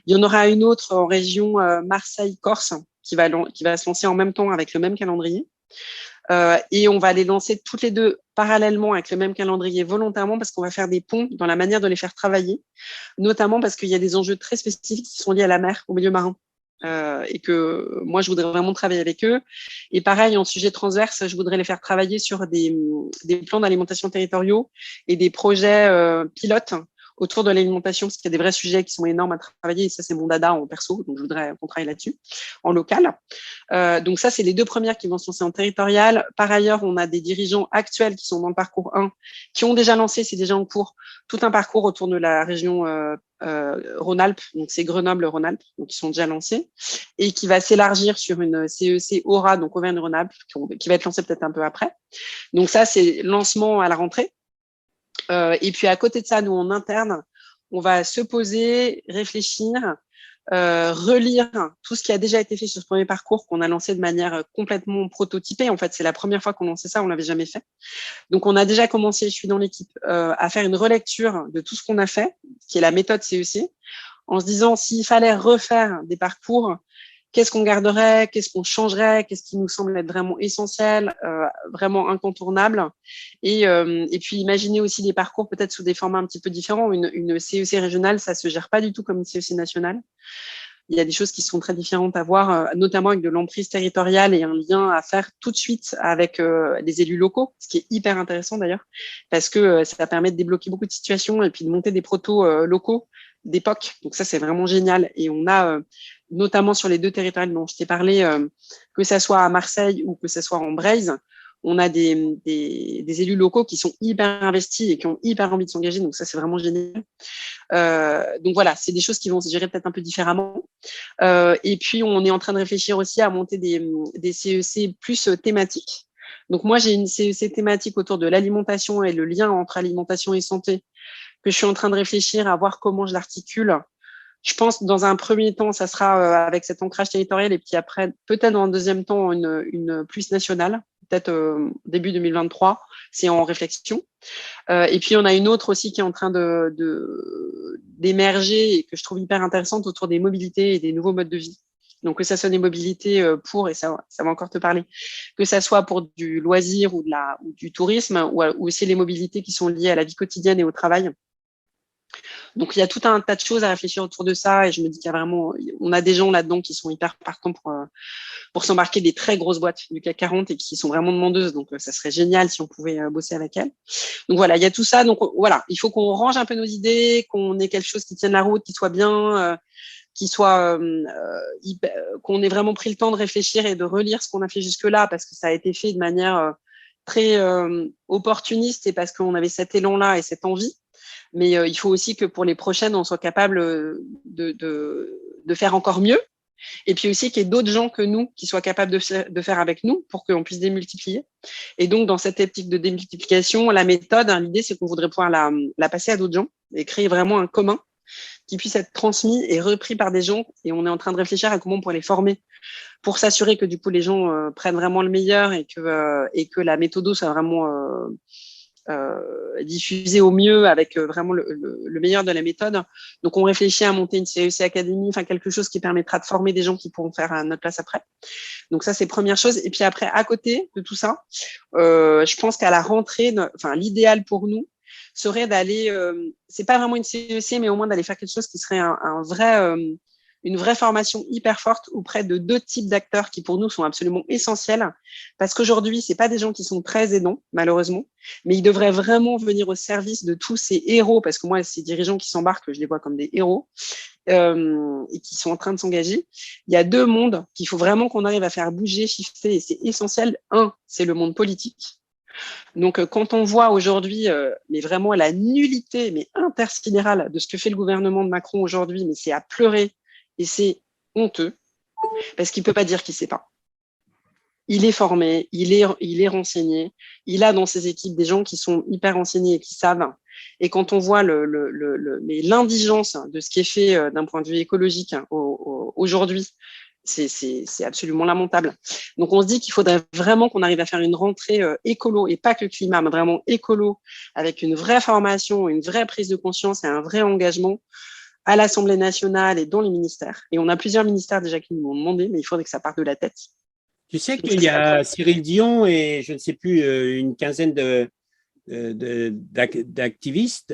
Speaker 2: Il y en aura une autre en région Marseille-Corse qui va se lancer en même temps avec le même calendrier. Et on va les lancer toutes les 2 parallèlement avec le même calendrier volontairement parce qu'on va faire des ponts dans la manière de les faire travailler, notamment parce qu'il y a des enjeux très spécifiques qui sont liés à la mer, au milieu marin. Et que moi, je voudrais vraiment travailler avec eux. Et pareil, en sujet transverse, je voudrais les faire travailler sur des plans d'alimentation territoriaux et des projets pilotes autour de l'alimentation, parce qu'il y a des vrais sujets qui sont énormes à travailler, et ça, c'est mon dada en perso, donc je voudrais qu'on travaille là-dessus, en local. Donc ça, c'est les 2 premières qui vont se lancer en territorial. Par ailleurs, on a des dirigeants actuels qui sont dans le parcours 1, qui ont déjà lancé, c'est déjà en cours, tout un parcours autour de la région Rhône-Alpes, donc c'est Grenoble-Rhône-Alpes, donc ils sont déjà lancés, et qui va s'élargir sur une CEC Aura, donc Auvergne-Rhône-Alpes, qui va être lancée peut-être un peu après. Donc ça, c'est lancement à la rentrée. Et puis à côté de ça, nous en interne, on va se poser, réfléchir, relire tout ce qui a déjà été fait sur ce premier parcours qu'on a lancé de manière complètement prototypée. En fait, c'est la première fois qu'on lançait ça, on l'avait jamais fait. Donc, on a déjà commencé, je suis dans l'équipe, à faire une relecture de tout ce qu'on a fait, qui est la méthode CEC, en se disant s'il fallait refaire des parcours, qu'est-ce qu'on garderait, qu'est-ce qu'on changerait, qu'est-ce qui nous semble être vraiment essentiel, vraiment incontournable. Et puis, imaginer aussi des parcours peut-être sous des formats un petit peu différents. Une CEC régionale, ça se gère pas du tout comme une CEC nationale. Il y a des choses qui sont très différentes à voir, notamment avec de l'emprise territoriale et un lien à faire tout de suite avec les élus locaux, ce qui est hyper intéressant d'ailleurs, parce que ça permet de débloquer beaucoup de situations et puis de monter des protos locaux d'époque. Donc ça, c'est vraiment génial. Et on a, notamment sur les 2 territoires dont je t'ai parlé, que ça soit à Marseille ou que ça soit en Breizh, on a des élus locaux qui sont hyper investis et qui ont hyper envie de s'engager. Donc ça, c'est vraiment génial. Donc voilà, c'est des choses qui vont se gérer peut-être un peu différemment. Et puis, on est en train de réfléchir aussi à monter des CEC plus thématiques. Donc moi, j'ai une CEC thématique autour de l'alimentation et le lien entre alimentation et santé que je suis en train de réfléchir à voir comment je l'articule. Je pense dans un premier temps, ça sera avec cet ancrage territorial et puis après, peut-être dans un deuxième temps, une plus nationale, peut-être début 2023, c'est en réflexion. Et puis, on a une autre aussi qui est en train d'émerger et que je trouve hyper intéressante autour des mobilités et des nouveaux modes de vie. Donc, que ça soit des mobilités et ça va encore te parler, que ça soit pour du loisir ou du tourisme ou aussi les mobilités qui sont liées à la vie quotidienne et au travail. Donc, il y a tout un tas de choses à réfléchir autour de ça et je me dis on a des gens là-dedans qui sont hyper partants pour s'embarquer des très grosses boîtes du CAC 40 et qui sont vraiment demandeuses. Donc, ça serait génial si on pouvait bosser avec elles. Donc, voilà, il y a tout ça. Donc, voilà, il faut qu'on range un peu nos idées, qu'on ait quelque chose qui tienne la route, qui soit bien, qu'on ait vraiment pris le temps de réfléchir et de relire ce qu'on a fait jusque-là parce que ça a été fait de manière très opportuniste et parce qu'on avait cet élan-là et cette envie. Mais il faut aussi que pour les prochaines, on soit capable de faire encore mieux. Et puis aussi qu'il y ait d'autres gens que nous qui soient capables de faire avec nous pour qu'on puisse démultiplier. Et donc, dans cette éthique de démultiplication, la méthode, l'idée, c'est qu'on voudrait pouvoir la passer à d'autres gens et créer vraiment un commun qui puisse être transmis et repris par des gens. Et on est en train de réfléchir à comment on pourrait les former pour s'assurer que du coup, les gens prennent vraiment le meilleur et que la méthode soit vraiment diffusée au mieux avec vraiment le meilleur de la méthode. Donc, on réfléchit à monter une CEC Academy, enfin quelque chose qui permettra de former des gens qui pourront faire à notre place après. Donc, ça, c'est première chose. Et puis après, à côté de tout ça, je pense qu'à la rentrée, l'idéal pour nous serait d'aller, c'est pas vraiment une CEC, mais au moins d'aller faire quelque chose qui serait une vraie formation hyper forte auprès de 2 types d'acteurs qui pour nous sont absolument essentiels parce qu'aujourd'hui, c'est pas des gens qui sont très aidants, malheureusement, mais ils devraient vraiment venir au service de tous ces héros parce que moi, ces dirigeants qui s'embarquent, je les vois comme des héros et qui sont en train de s'engager. Il y a 2 mondes qu'il faut vraiment qu'on arrive à faire bouger, shifter et c'est essentiel. Un, c'est le monde politique. Donc, quand on voit aujourd'hui, mais vraiment la nullité, mais intersidérale de ce que fait le gouvernement de Macron aujourd'hui, mais c'est à pleurer et c'est honteux parce qu'il peut pas dire qu'il sait pas. Il est formé, il est renseigné, il a dans ses équipes des gens qui sont hyper renseignés et qui savent. Et quand on voit mais l'indigence de ce qui est fait d'un point de vue écologique aujourd'hui, c'est absolument lamentable. Donc, on se dit qu'il faudrait vraiment qu'on arrive à faire une rentrée écolo, et pas que climat, mais vraiment écolo, avec une vraie formation, une vraie prise de conscience et un vrai engagement à l'Assemblée nationale et dans les ministères. Et on a plusieurs ministères déjà qui nous l'ont demandé, mais il faudrait que ça parte de la tête.
Speaker 1: Tu sais qu'il y a Cyril Dion et je ne sais plus, une quinzaine d'activistes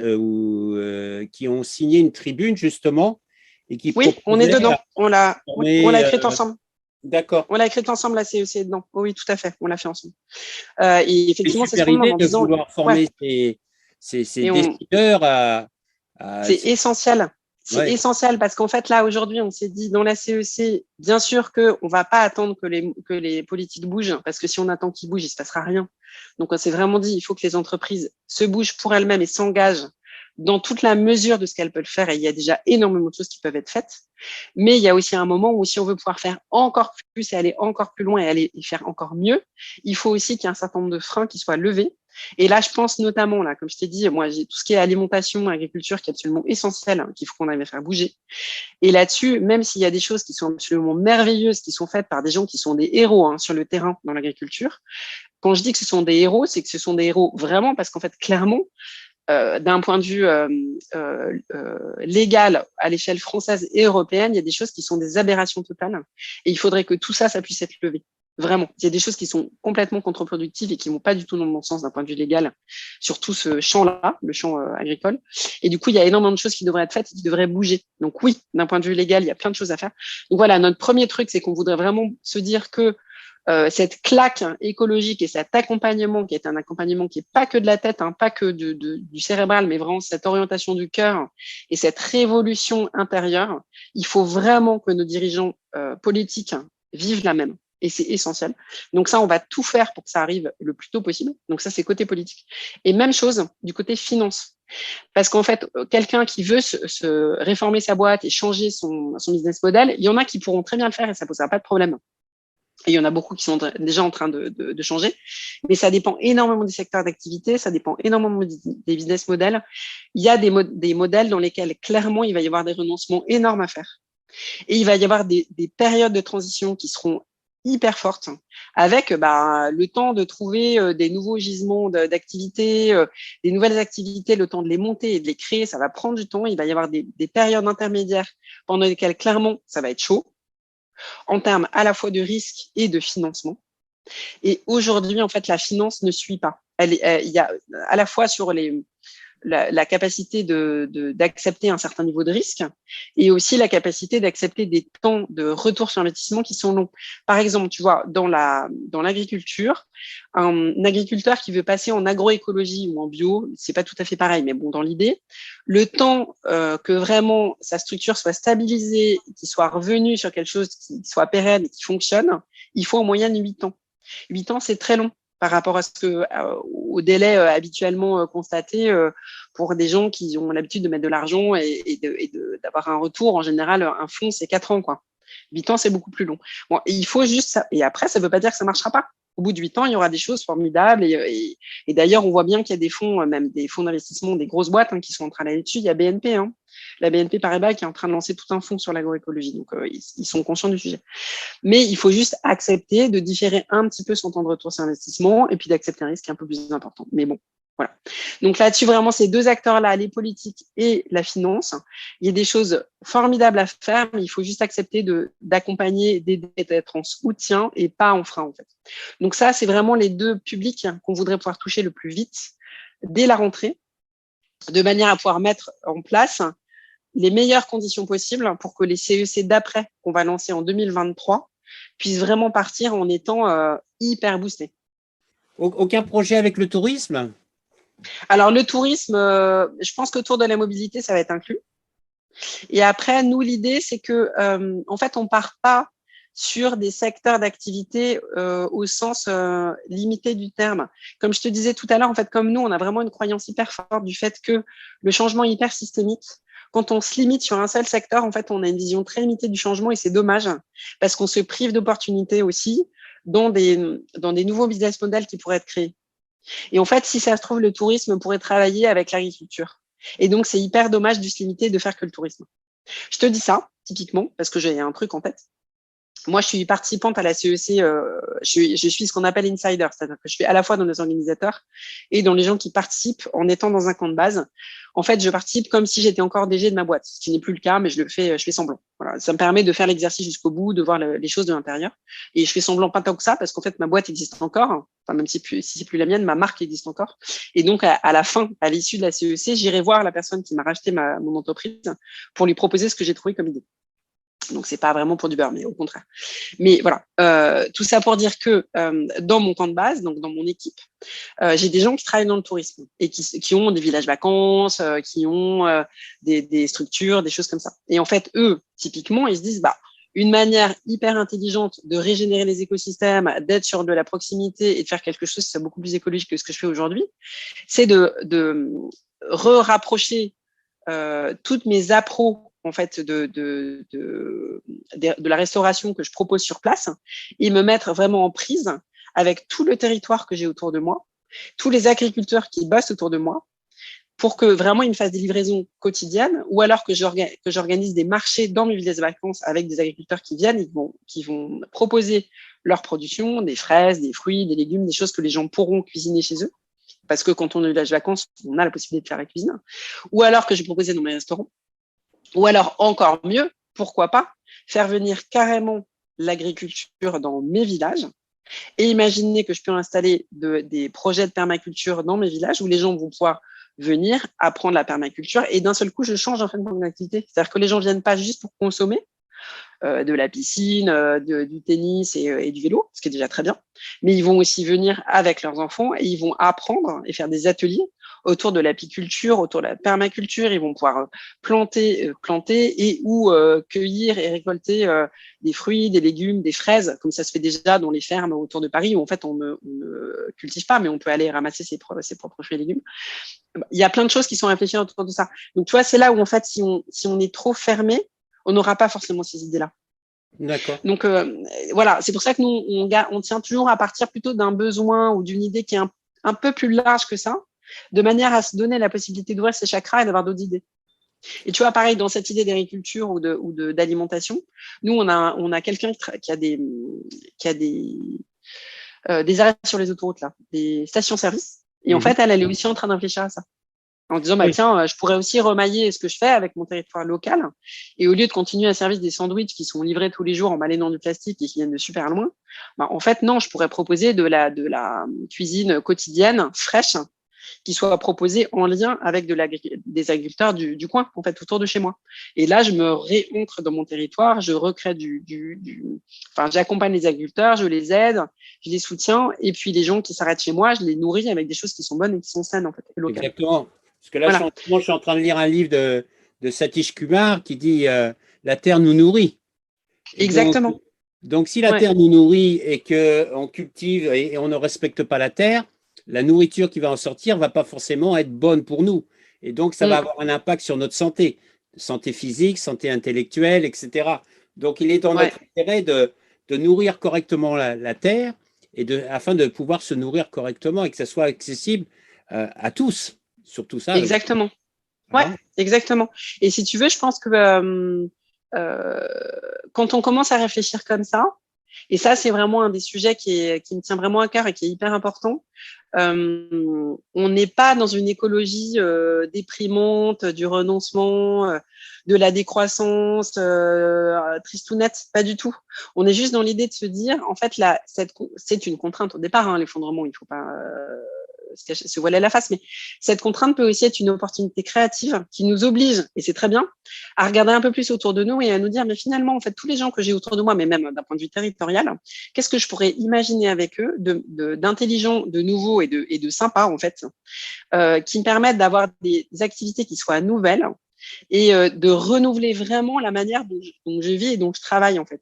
Speaker 1: qui ont signé une tribune justement et qui
Speaker 2: oui, on est dedans. On l'a écrite ensemble.
Speaker 1: D'accord.
Speaker 2: On l'a écrite ensemble, la CEC dedans. Oui, tout à fait. On l'a fait ensemble. Et effectivement,
Speaker 1: c'est super idée de vouloir former ces décideurs
Speaker 2: C'est essentiel. C'est
Speaker 1: Ouais.
Speaker 2: essentiel parce qu'en fait, là, aujourd'hui, on s'est dit dans la CEC, bien sûr qu'on ne va pas attendre que les politiques bougent, parce que si on attend qu'ils bougent, il ne se passera rien. Donc, on s'est vraiment dit, il faut que les entreprises se bougent pour elles-mêmes et s'engagent dans toute la mesure de ce qu'elles peuvent faire. Et il y a déjà énormément de choses qui peuvent être faites. Mais il y a aussi un moment où si on veut pouvoir faire encore plus et aller encore plus loin et aller y faire encore mieux, il faut aussi qu'il y ait un certain nombre de freins qui soient levés. Et là, je pense notamment, là, comme je t'ai dit, moi, j'ai tout ce qui est alimentation, agriculture, qui est absolument essentiel, hein, qu'il faut qu'on arrive à faire bouger. Et là-dessus, même s'il y a des choses qui sont absolument merveilleuses, qui sont faites par des gens qui sont des héros sur le terrain dans l'agriculture, quand je dis que ce sont des héros, c'est que ce sont des héros vraiment parce qu'en fait, clairement, d'un point de vue légal à l'échelle française et européenne, il y a des choses qui sont des aberrations totales. Et il faudrait que tout ça, ça puisse être levé. Vraiment. Il y a des choses qui sont complètement contre-productives et qui vont pas du tout dans le bon sens d'un point de vue légal sur tout ce champ-là, le champ agricole. Et du coup, il y a énormément de choses qui devraient être faites et qui devraient bouger. Donc oui, d'un point de vue légal, il y a plein de choses à faire. Donc voilà, notre premier truc, c'est qu'on voudrait vraiment se dire que cette claque écologique et cet accompagnement qui est un accompagnement qui est pas que de la tête, pas que du cérébral, mais vraiment cette orientation du cœur et cette révolution intérieure, il faut vraiment que nos dirigeants politiques vivent la même. Et c'est essentiel. Donc ça, on va tout faire pour que ça arrive le plus tôt possible. Donc ça, c'est côté politique. Et même chose du côté finance. Parce qu'en fait, quelqu'un qui veut se réformer sa boîte et changer son business model, il y en a qui pourront très bien le faire et ça ne posera pas de problème. Et il y en a beaucoup qui sont déjà en train de changer. Mais ça dépend énormément des secteurs d'activité, ça dépend énormément des business models. Il y a des modèles dans lesquels, clairement, il va y avoir des renoncements énormes à faire. Et il va y avoir des périodes de transition qui seront hyper fortes, avec le temps de trouver des nouveaux gisements d'activités, des nouvelles activités, le temps de les monter et de les créer, ça va prendre du temps. Il va y avoir des périodes intermédiaires pendant lesquelles, clairement, ça va être chaud, en termes à la fois de risque et de financement. Et aujourd'hui, en fait, la finance ne suit pas. Il y a à la fois sur la capacité d'accepter un certain niveau de risque et aussi la capacité d'accepter des temps de retour sur investissement qui sont longs. Par exemple, tu vois, dans l'agriculture, un agriculteur qui veut passer en agroécologie ou en bio, c'est pas tout à fait pareil, mais bon, dans l'idée, le temps que vraiment sa structure soit stabilisée, qu'il soit revenu sur quelque chose qui soit pérenne et qui fonctionne, il faut en moyenne 8 ans. 8 ans, c'est très long par rapport au délai habituellement constaté pour des gens qui ont l'habitude de mettre de l'argent et d'avoir un retour. En général, un fonds, c'est 4 ans, quoi. 8 ans, c'est beaucoup plus long. Bon, et il faut juste ça. Et après, ça ne veut pas dire que ça ne marchera pas. Au bout de 8 ans, il y aura des choses formidables. Et d'ailleurs, on voit bien qu'il y a des fonds, même des fonds d'investissement, des grosses boîtes qui sont en train d'aller dessus. Il y a BNP, la BNP Paribas qui est en train de lancer tout un fonds sur l'agroécologie. Donc, ils sont conscients du sujet. Mais il faut juste accepter de différer un petit peu son temps de retour sur investissement et puis d'accepter un risque un peu plus important. Mais bon, voilà. Donc là-dessus, vraiment, ces deux acteurs-là, les politiques et la finance, il y a des choses formidables à faire, mais il faut juste accepter d'accompagner, d'aider, d'être en soutien et pas en frein, en fait. Donc ça, c'est vraiment les deux publics qu'on voudrait pouvoir toucher le plus vite dès la rentrée, de manière à pouvoir mettre en place les meilleures conditions possibles pour que les CEC d'après qu'on va lancer en 2023 puissent vraiment partir en étant hyper boostés.
Speaker 1: Aucun projet avec le tourisme?
Speaker 2: Alors, le tourisme, je pense qu'autour de la mobilité, ça va être inclus. Et après, nous, l'idée, c'est que, en fait, on part pas sur des secteurs d'activité au sens limité du terme. Comme je te disais tout à l'heure, en fait, comme nous, on a vraiment une croyance hyper forte du fait que le changement est hyper systémique. Quand on se limite sur un seul secteur, en fait, on a une vision très limitée du changement et c'est dommage parce qu'on se prive d'opportunités aussi dans des nouveaux business models qui pourraient être créés. Et en fait, si ça se trouve, le tourisme pourrait travailler avec l'agriculture. Et donc, c'est hyper dommage de se limiter et de faire que le tourisme. Je te dis ça, typiquement, parce que j'ai un truc en tête. Moi, je suis participante à la CEC, je suis ce qu'on appelle insider, c'est-à-dire que je suis à la fois dans les organisateurs et dans les gens qui participent en étant dans un camp de base. En fait, je participe comme si j'étais encore DG de ma boîte, ce qui n'est plus le cas, mais je fais semblant. Voilà, ça me permet de faire l'exercice jusqu'au bout, de voir les choses de l'intérieur. Et je fais semblant pas tant que ça, parce qu'en fait, ma boîte existe encore. Enfin, même si c'est plus la mienne, ma marque existe encore. Et donc, à la fin, à l'issue de la CEC, j'irai voir la personne qui m'a racheté mon entreprise pour lui proposer ce que j'ai trouvé comme idée. Donc, c'est pas vraiment pour du beurre, mais au contraire. Mais voilà, tout ça pour dire que dans mon camp de base, donc dans mon équipe, j'ai des gens qui travaillent dans le tourisme et qui ont des villages vacances, qui ont des structures, des choses comme ça. Et en fait, eux, typiquement, ils se disent, bah, une manière hyper intelligente de régénérer les écosystèmes, d'être sur de la proximité et de faire quelque chose qui soit beaucoup plus écologique que ce que je fais aujourd'hui, c'est de rapprocher toutes mes appros en fait de la restauration que je propose sur place et me mettre vraiment en prise avec tout le territoire que j'ai autour de moi, tous les agriculteurs qui bossent autour de moi, pour que vraiment ils me fassent des livraisons quotidiennes, ou alors que j'organise des marchés dans mes villages de vacances avec des agriculteurs qui viennent, qui vont proposer leur production, des fraises, des fruits, des légumes, des choses que les gens pourront cuisiner chez eux. Parce que quand on est au village de vacances, on a la possibilité de faire la cuisine. Ou alors que je proposais dans mes restaurants. Ou alors, encore mieux, pourquoi pas, faire venir carrément l'agriculture dans mes villages et imaginer que je peux installer des projets de permaculture dans mes villages où les gens vont pouvoir venir apprendre la permaculture et d'un seul coup, je change en fait mon activité. C'est-à-dire que les gens ne viennent pas juste pour consommer de la piscine, du tennis et du vélo, ce qui est déjà très bien, mais ils vont aussi venir avec leurs enfants et ils vont apprendre et faire des ateliers autour de l'apiculture, autour de la permaculture. Ils vont pouvoir planter et ou cueillir et récolter des fruits, des légumes, des fraises, comme ça se fait déjà dans les fermes autour de Paris, où en fait on ne cultive pas, mais on peut aller ramasser ses propres fruits et légumes. Il y a plein de choses qui sont réfléchies autour de ça. Donc tu vois, c'est là où en fait, si on est trop fermé, on n'aura pas forcément ces idées-là.
Speaker 1: D'accord.
Speaker 2: Donc voilà, c'est pour ça que nous, on tient toujours à partir plutôt d'un besoin ou d'une idée qui est un peu plus large que ça, de manière à se donner la possibilité d'ouvrir ses chakras et d'avoir d'autres idées. Et tu vois, pareil, dans cette idée d'agriculture ou d'alimentation, nous, on a quelqu'un qui a des arrêts sur les autoroutes, là, des stations-service. Et en fait, elle est aussi en train de réfléchir à ça. En disant, bah,
Speaker 1: Oui.
Speaker 2: tiens, je pourrais aussi remailler ce que je fais avec mon territoire local. Et au lieu de continuer à servir des sandwichs qui sont livrés tous les jours en balayant du plastique et qui viennent de super loin, bah, en fait, non, je pourrais proposer de la cuisine quotidienne, fraîche, qui soit proposée en lien avec des agriculteurs du coin, en fait, autour de chez moi. Et là, je me réancre dans mon territoire, je recrée enfin, j'accompagne les agriculteurs, je les aide, je les soutiens. Et puis, les gens qui s'arrêtent chez moi, je les nourris avec des choses qui sont bonnes et qui sont saines, en fait, et locales.
Speaker 1: Exactement. Parce que là,
Speaker 2: Voilà.
Speaker 1: je suis en train de lire un livre de Satish Kumar qui dit La terre nous nourrit. Et
Speaker 2: Exactement.
Speaker 1: donc, si la
Speaker 2: Ouais.
Speaker 1: terre nous nourrit et qu'on cultive et on ne respecte pas la terre, la nourriture qui va en sortir ne va pas forcément être bonne pour nous. Et donc, ça va avoir un impact sur notre santé physique, santé intellectuelle, etc. Donc, il est dans notre intérêt de nourrir correctement la terre afin de pouvoir se nourrir correctement et que ça soit accessible à tous. Surtout ça.
Speaker 2: Exactement.
Speaker 1: Hein.
Speaker 2: Ouais, exactement. Et si tu veux, je pense que quand on commence à réfléchir comme ça, et ça, c'est vraiment un des sujets qui me tient vraiment à cœur et qui est hyper important. On n'est pas dans une écologie déprimante, du renoncement, de la décroissance, tristounette, pas du tout. On est juste dans l'idée de se dire, en fait, c'est une contrainte au départ, hein, l'effondrement, il ne faut pas se voiler la face, mais cette contrainte peut aussi être une opportunité créative qui nous oblige, et c'est très bien, à regarder un peu plus autour de nous et à nous dire, mais finalement, en fait, tous les gens que j'ai autour de moi, mais même d'un point de vue territorial, qu'est-ce que je pourrais imaginer avec eux d'intelligent, de nouveau et de sympa, en fait, qui me permettent d'avoir des activités qui soient nouvelles et de renouveler vraiment la manière dont je vis et dont je travaille, en fait.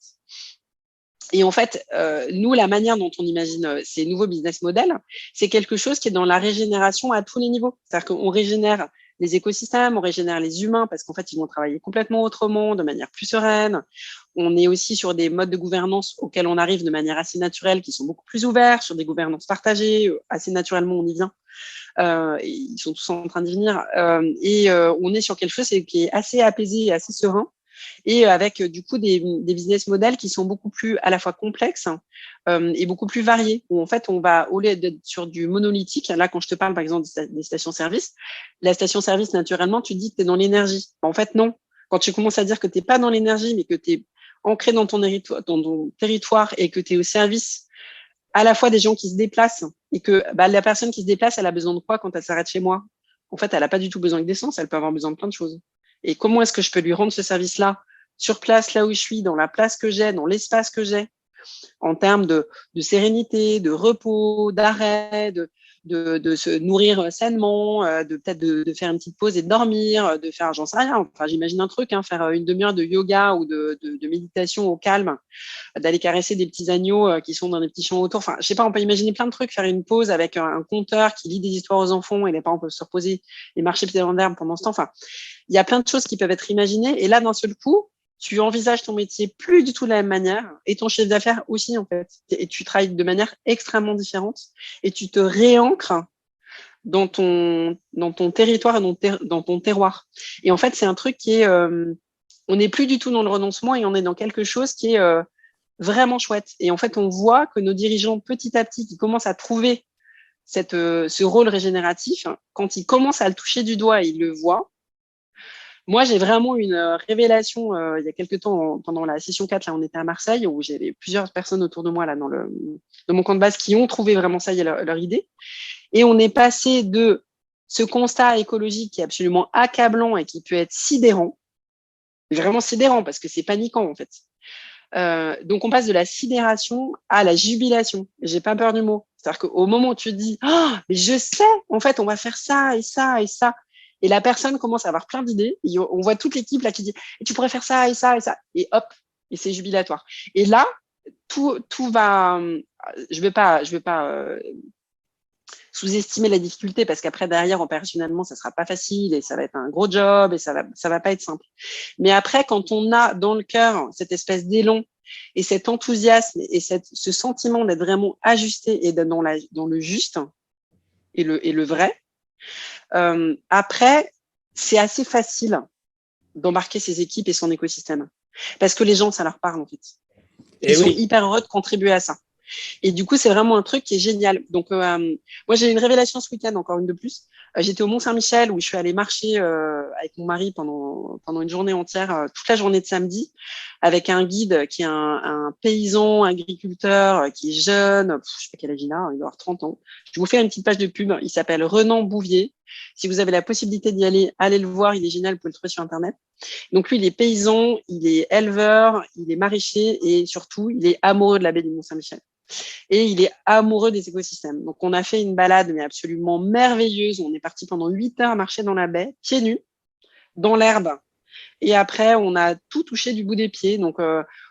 Speaker 2: Et en fait, nous, la manière dont on imagine ces nouveaux business models, c'est quelque chose qui est dans la régénération à tous les niveaux. C'est-à-dire qu'on régénère les écosystèmes, on régénère les humains parce qu'en fait, ils vont travailler complètement autrement, de manière plus sereine. On est aussi sur des modes de gouvernance auxquels on arrive de manière assez naturelle, qui sont beaucoup plus ouverts, sur des gouvernances partagées. Assez naturellement, on y vient. Ils sont tous en train d'y venir. On est sur quelque chose qui est assez apaisé et assez serein. Et avec du coup des business models qui sont beaucoup plus à la fois complexes et beaucoup plus variés, où en fait on va, au lieu d'être sur du monolithique, là quand je te parle par exemple des stations-service, la station-service naturellement tu te dis que tu es dans l'énergie. En fait non, quand tu commences à dire que tu n'es pas dans l'énergie mais que tu es ancré dans ton territoire et que tu es au service à la fois des gens qui se déplacent et que la personne qui se déplace, elle a besoin de quoi quand elle s'arrête chez moi? En fait, elle n'a pas du tout besoin d'essence, elle peut avoir besoin de plein de choses. Et comment est-ce que je peux lui rendre ce service-là sur place, là où je suis, dans la place que j'ai, dans l'espace que j'ai, en termes de sérénité, de repos, d'arrêt, de se nourrir sainement, de peut-être de faire une petite pause et de dormir, de faire, j'en sais rien, enfin j'imagine un truc, faire une demi-heure de yoga ou de méditation au calme, d'aller caresser des petits agneaux qui sont dans des petits champs autour. Enfin, je sais pas, on peut imaginer plein de trucs, faire une pause avec un conteur qui lit des histoires aux enfants et les parents peuvent se reposer et marcher pieds dans l'herbe pendant ce temps. Enfin, il y a plein de choses qui peuvent être imaginées. Et là, d'un seul coup, tu envisages ton métier plus du tout de la même manière et ton chiffre d'affaires aussi, en fait. Et tu travailles de manière extrêmement différente et tu te réancres dans ton territoire et dans ton terroir. Et en fait, c'est un truc qui est, on n'est plus du tout dans le renoncement et on est dans quelque chose qui est vraiment chouette. Et en fait, on voit que nos dirigeants, petit à petit, qui commencent à trouver ce rôle régénératif, quand ils commencent à le toucher du doigt, ils le voient. Moi, j'ai vraiment une révélation il y a quelques temps, pendant la session 4, là, on était à Marseille, où j'avais plusieurs personnes autour de moi, là, dans mon camp de base, qui ont trouvé vraiment ça, leur idée. Et on est passé de ce constat écologique qui est absolument accablant et qui peut être sidérant, vraiment sidérant, parce que c'est paniquant, en fait. Donc, on passe de la sidération à la jubilation. J'ai pas peur du mot. C'est-à-dire qu'au moment où tu te dis, oh, mais je sais, en fait, on va faire ça et ça et ça. Et la personne commence à avoir plein d'idées. On voit toute l'équipe là qui dit, et tu pourrais faire ça et ça et ça. Et hop, et c'est jubilatoire. Et là, tout va. Je vais pas sous-estimer la difficulté parce qu'après derrière opérationnellement ça sera pas facile et ça va être un gros job et ça va pas être simple. Mais après, quand on a dans le cœur cette espèce d'élan et cet enthousiasme et ce sentiment d'être vraiment ajusté et d'être dans le juste et le vrai, après c'est assez facile d'embarquer ses équipes et son écosystème parce que les gens, ça leur parle en fait. Ils sont hyper heureux de contribuer à ça. Et du coup, c'est vraiment un truc qui est génial. Donc, moi, j'ai eu une révélation ce week-end, encore une de plus. J'étais au Mont-Saint-Michel où je suis allée marcher avec mon mari pendant une journée entière, toute la journée de samedi, avec un guide qui est un paysan, agriculteur, qui est jeune, je sais pas quel âge il a, il doit avoir 30 ans. Je vous fais une petite page de pub. Il s'appelle Renan Bouvier. Si vous avez la possibilité d'y aller, allez le voir. Il est génial, vous pouvez le trouver sur Internet. Donc lui, il est paysan, il est éleveur, il est maraîcher et surtout, il est amoureux de la baie du Mont-Saint-Michel. Et il est amoureux des écosystèmes. Donc, on a fait une balade, mais absolument merveilleuse. On est parti pendant 8 heures marcher dans la baie, pieds nus, dans l'herbe. Et après, on a tout touché du bout des pieds. Donc,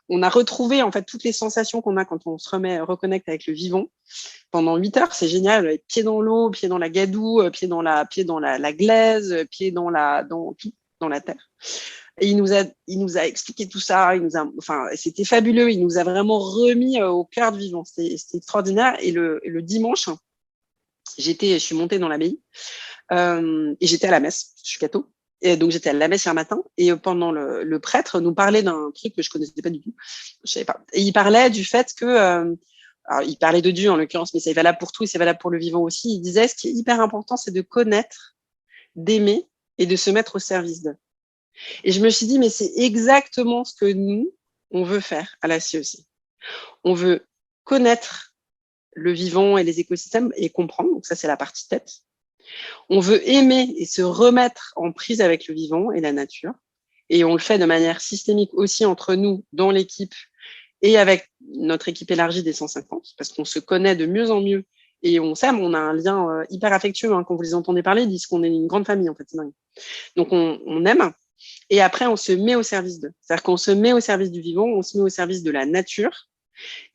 Speaker 2: on a retrouvé en fait toutes les sensations qu'on a quand on se reconnecte avec le vivant. Pendant 8 heures, c'est génial. Pieds dans l'eau, pieds dans la gadoue, pieds dans la glaise, pieds dans la terre. Et il nous a expliqué tout ça. C'était fabuleux. Il nous a vraiment remis au cœur du vivant. C'était extraordinaire. Et le dimanche, je suis montée dans l'abbaye et j'étais à la messe. Je suis catho. Et donc, j'étais à la messe un matin et pendant le prêtre nous parlait d'un truc que je connaissais pas du tout. Je savais pas. Et il parlait du fait que, alors, il parlait de Dieu en l'occurrence, mais c'est valable pour tout et c'est valable pour le vivant aussi. Il disait, ce qui est hyper important, c'est de connaître, d'aimer et de se mettre au service d'eux. Et je me suis dit, mais c'est exactement ce que nous, on veut faire à la CEC. On veut connaître le vivant et les écosystèmes et comprendre. Donc ça, c'est la partie tête. On veut aimer et se remettre en prise avec le vivant et la nature. Et on le fait de manière systémique aussi entre nous, dans l'équipe et avec notre équipe élargie des 150, parce qu'on se connaît de mieux en mieux et on s'aime. On a un lien hyper affectueux. Quand vous les entendez parler, ils disent qu'on est une grande famille, en fait. C'est dingue. Donc, on aime. Et après, on se met au service d'eux. C'est-à-dire qu'on se met au service du vivant, on se met au service de la nature.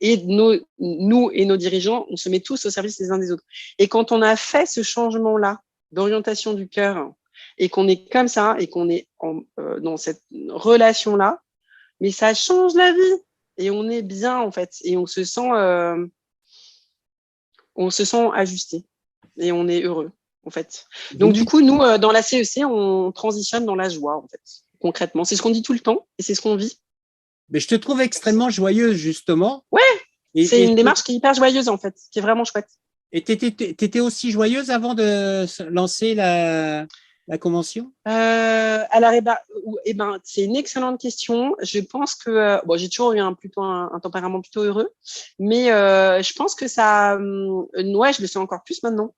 Speaker 2: Et nous et nos dirigeants, on se met tous au service les uns des autres. Et quand on a fait ce changement-là d'orientation du cœur et qu'on est comme ça et qu'on est dans cette relation-là, mais ça change la vie. Et on est bien, en fait. Et on se sent ajusté. Et on est heureux. En fait. Donc, du coup, nous, dans la CEC, on transitionne dans la joie, en fait, concrètement. C'est ce qu'on dit tout le temps et c'est ce qu'on vit.
Speaker 1: Mais je te trouve extrêmement joyeuse, justement.
Speaker 2: Ouais, c'est une démarche qui est hyper joyeuse, en fait, qui est vraiment chouette.
Speaker 1: Et tu étais aussi joyeuse avant de lancer la convention?
Speaker 2: Alors, c'est une excellente question. Je pense que j'ai toujours eu un tempérament plutôt heureux, mais je pense que ça, je le sens encore plus maintenant.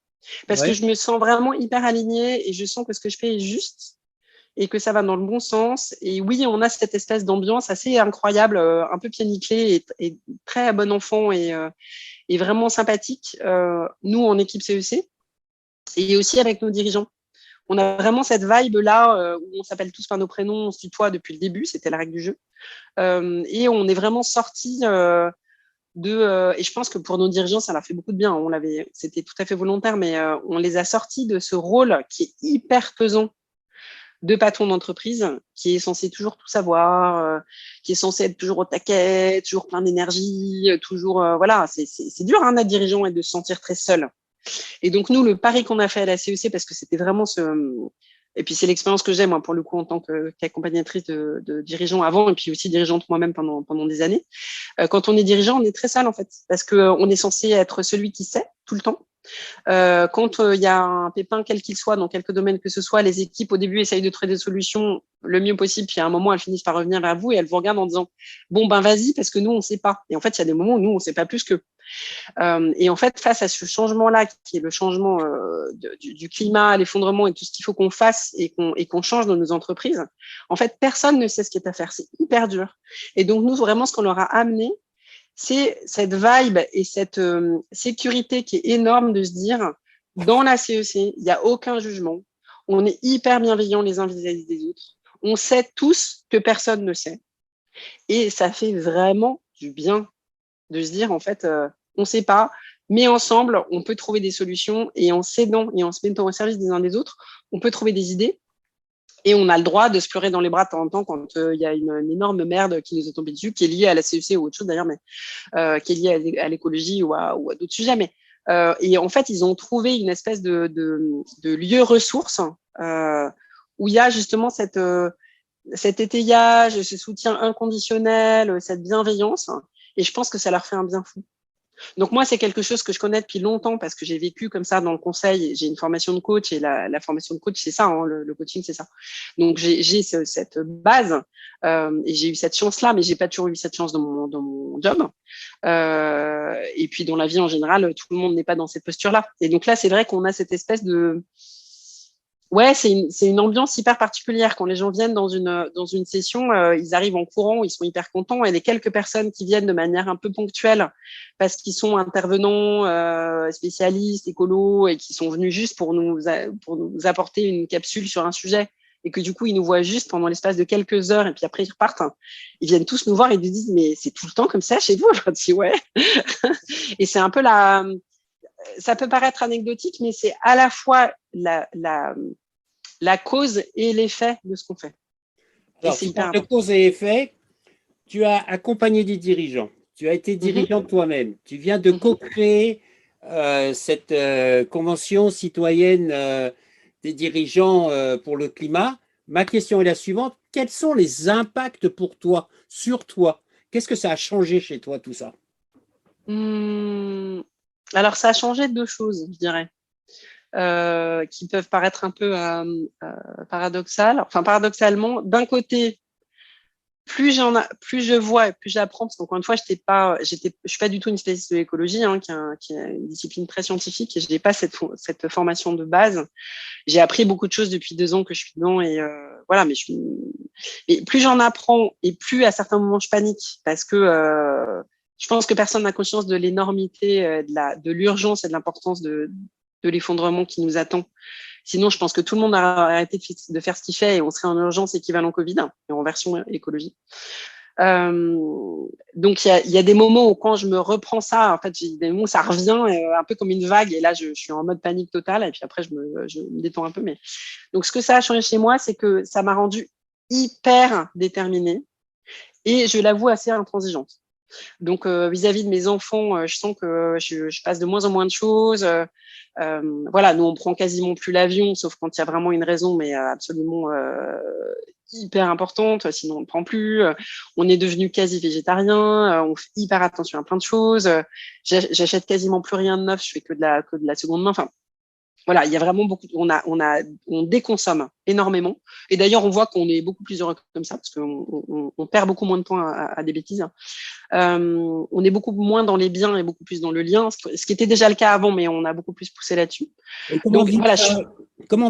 Speaker 2: Parce que je me sens vraiment hyper alignée et je sens que ce que je fais est juste et que ça va dans le bon sens. Et oui, on a cette espèce d'ambiance assez incroyable, un peu pied nickelé et très bon enfant et vraiment sympathique, nous en équipe CEC et aussi avec nos dirigeants. On a vraiment cette vibe-là où on s'appelle tous par nos prénoms, on se tutoie depuis le début, c'était la règle du jeu. Et on est vraiment sortis et je pense que pour nos dirigeants, ça leur fait beaucoup de bien. C'était tout à fait volontaire, mais on les a sortis de ce rôle qui est hyper pesant de patron d'entreprise, qui est censé toujours tout savoir, qui est censé être toujours au taquet, toujours plein d'énergie, toujours voilà, c'est dur d'être dirigeant et de se sentir très seul. Et donc nous, le pari qu'on a fait à la CEC, parce que c'était vraiment et puis c'est l'expérience que j'ai moi pour le coup en tant qu'accompagnatrice de dirigeants avant et puis aussi dirigeante moi-même pendant des années. Quand on est dirigeant, on est très seul en fait, parce que on est censé être celui qui sait tout le temps. Quand il y a un pépin, quel qu'il soit, dans quelque domaine que ce soit, les équipes au début essayent de trouver des solutions le mieux possible, puis à un moment elles finissent par revenir vers vous et elles vous regardent en disant bon ben vas-y parce que nous on sait pas. Et en fait il y a des moments où nous on sait pas plus qu'eux. Et en fait face à ce changement-là qui est le changement du climat, l'effondrement et tout ce qu'il faut qu'on fasse et qu'on change dans nos entreprises, en fait personne ne sait ce qui est à faire. C'est hyper dur. Et donc nous vraiment ce qu'on leur a amené, c'est cette vibe et cette sécurité qui est énorme de se dire, dans la CEC, il n'y a aucun jugement. On est hyper bienveillants les uns vis-à-vis des autres. On sait tous que personne ne sait. Et ça fait vraiment du bien de se dire, en fait, on ne sait pas, mais ensemble, on peut trouver des solutions et en s'aidant et en se mettant au service des uns des autres, on peut trouver des idées. Et on a le droit de se pleurer dans les bras de temps en temps quand il y a une énorme merde qui nous est tombée dessus, qui est liée à la CEC ou autre chose d'ailleurs, mais qui est liée à l'écologie ou à d'autres sujets. Mais, et en fait, ils ont trouvé une espèce de lieu ressource où il y a justement cet étayage, ce soutien inconditionnel, cette bienveillance. Et je pense que ça leur fait un bien fou. Donc moi, c'est quelque chose que je connais depuis longtemps parce que j'ai vécu comme ça dans le conseil. J'ai une formation de coach et la formation de coach, c'est ça, hein, le coaching, c'est ça. Donc j'ai cette base et j'ai eu cette chance-là, mais j'ai pas toujours eu cette chance dans mon job. Et puis dans la vie en général, tout le monde n'est pas dans cette posture-là. Et donc là, c'est vrai qu'on a cette espèce de ouais, c'est une ambiance hyper particulière. Quand les gens viennent dans une session, ils arrivent en courant, ils sont hyper contents. Et les quelques personnes qui viennent de manière un peu ponctuelle, parce qu'ils sont intervenants, spécialistes, écolos, et qui sont venus juste pour nous apporter une capsule sur un sujet, et que du coup, ils nous voient juste pendant l'espace de quelques heures, et puis après, ils repartent. Ils viennent tous nous voir et nous disent, mais c'est tout le temps comme ça chez vous? Je leur dis, ouais. Et c'est un peu ça peut paraître anecdotique, mais c'est à la fois la cause et l'effet de ce qu'on fait.
Speaker 1: Alors, tu parles de cause et effet. Tu as accompagné des dirigeants. Tu as été dirigeant toi-même. Tu viens de co-créer cette convention citoyenne des dirigeants pour le climat. Ma question est la suivante. Quels sont les impacts pour toi, sur toi? Qu'est-ce que ça a changé chez toi, tout ça?
Speaker 2: Alors, ça a changé deux choses, je dirais, qui peuvent paraître un peu paradoxales. Enfin, paradoxalement, d'un côté, plus je vois et plus j'apprends, parce qu'encore une fois, je suis pas du tout une spécialiste de l'écologie, hein, qui est une discipline très scientifique, et je n'ai pas cette formation de base. J'ai appris beaucoup de choses depuis 2 ans que je suis dedans, et voilà. Mais plus j'en apprends, et plus à certains moments je panique, parce que je pense que personne n'a conscience de l'énormité, de l'urgence et de l'importance de l'effondrement qui nous attend. Sinon, je pense que tout le monde a arrêté de faire ce qu'il fait et on serait en urgence équivalent Covid et en version écologie. Donc, il y a des moments où quand je me reprends ça, en fait, j'ai des moments où ça revient un peu comme une vague et là, je suis en mode panique totale et puis après, je me détends un peu. Mais donc, ce que ça a changé chez moi, c'est que ça m'a rendue hyper déterminée et je l'avoue assez intransigeante. Donc, vis-à-vis de mes enfants, je sens que je passe de moins en moins de choses. Voilà, nous, on prend quasiment plus l'avion, sauf quand il y a vraiment une raison, mais absolument hyper importante. Sinon, on ne prend plus. On est devenu quasi végétarien. On fait hyper attention à plein de choses. J'achète quasiment plus rien de neuf. Je fais que de la seconde main. Enfin, voilà, il y a vraiment beaucoup. On déconsomme énormément. Et d'ailleurs, on voit qu'on est beaucoup plus heureux comme ça parce qu'on perd beaucoup moins de temps à des bêtises. On est beaucoup moins dans les biens et beaucoup plus dans le lien, ce qui était déjà le cas avant, mais on a beaucoup plus poussé là-dessus.
Speaker 1: Comment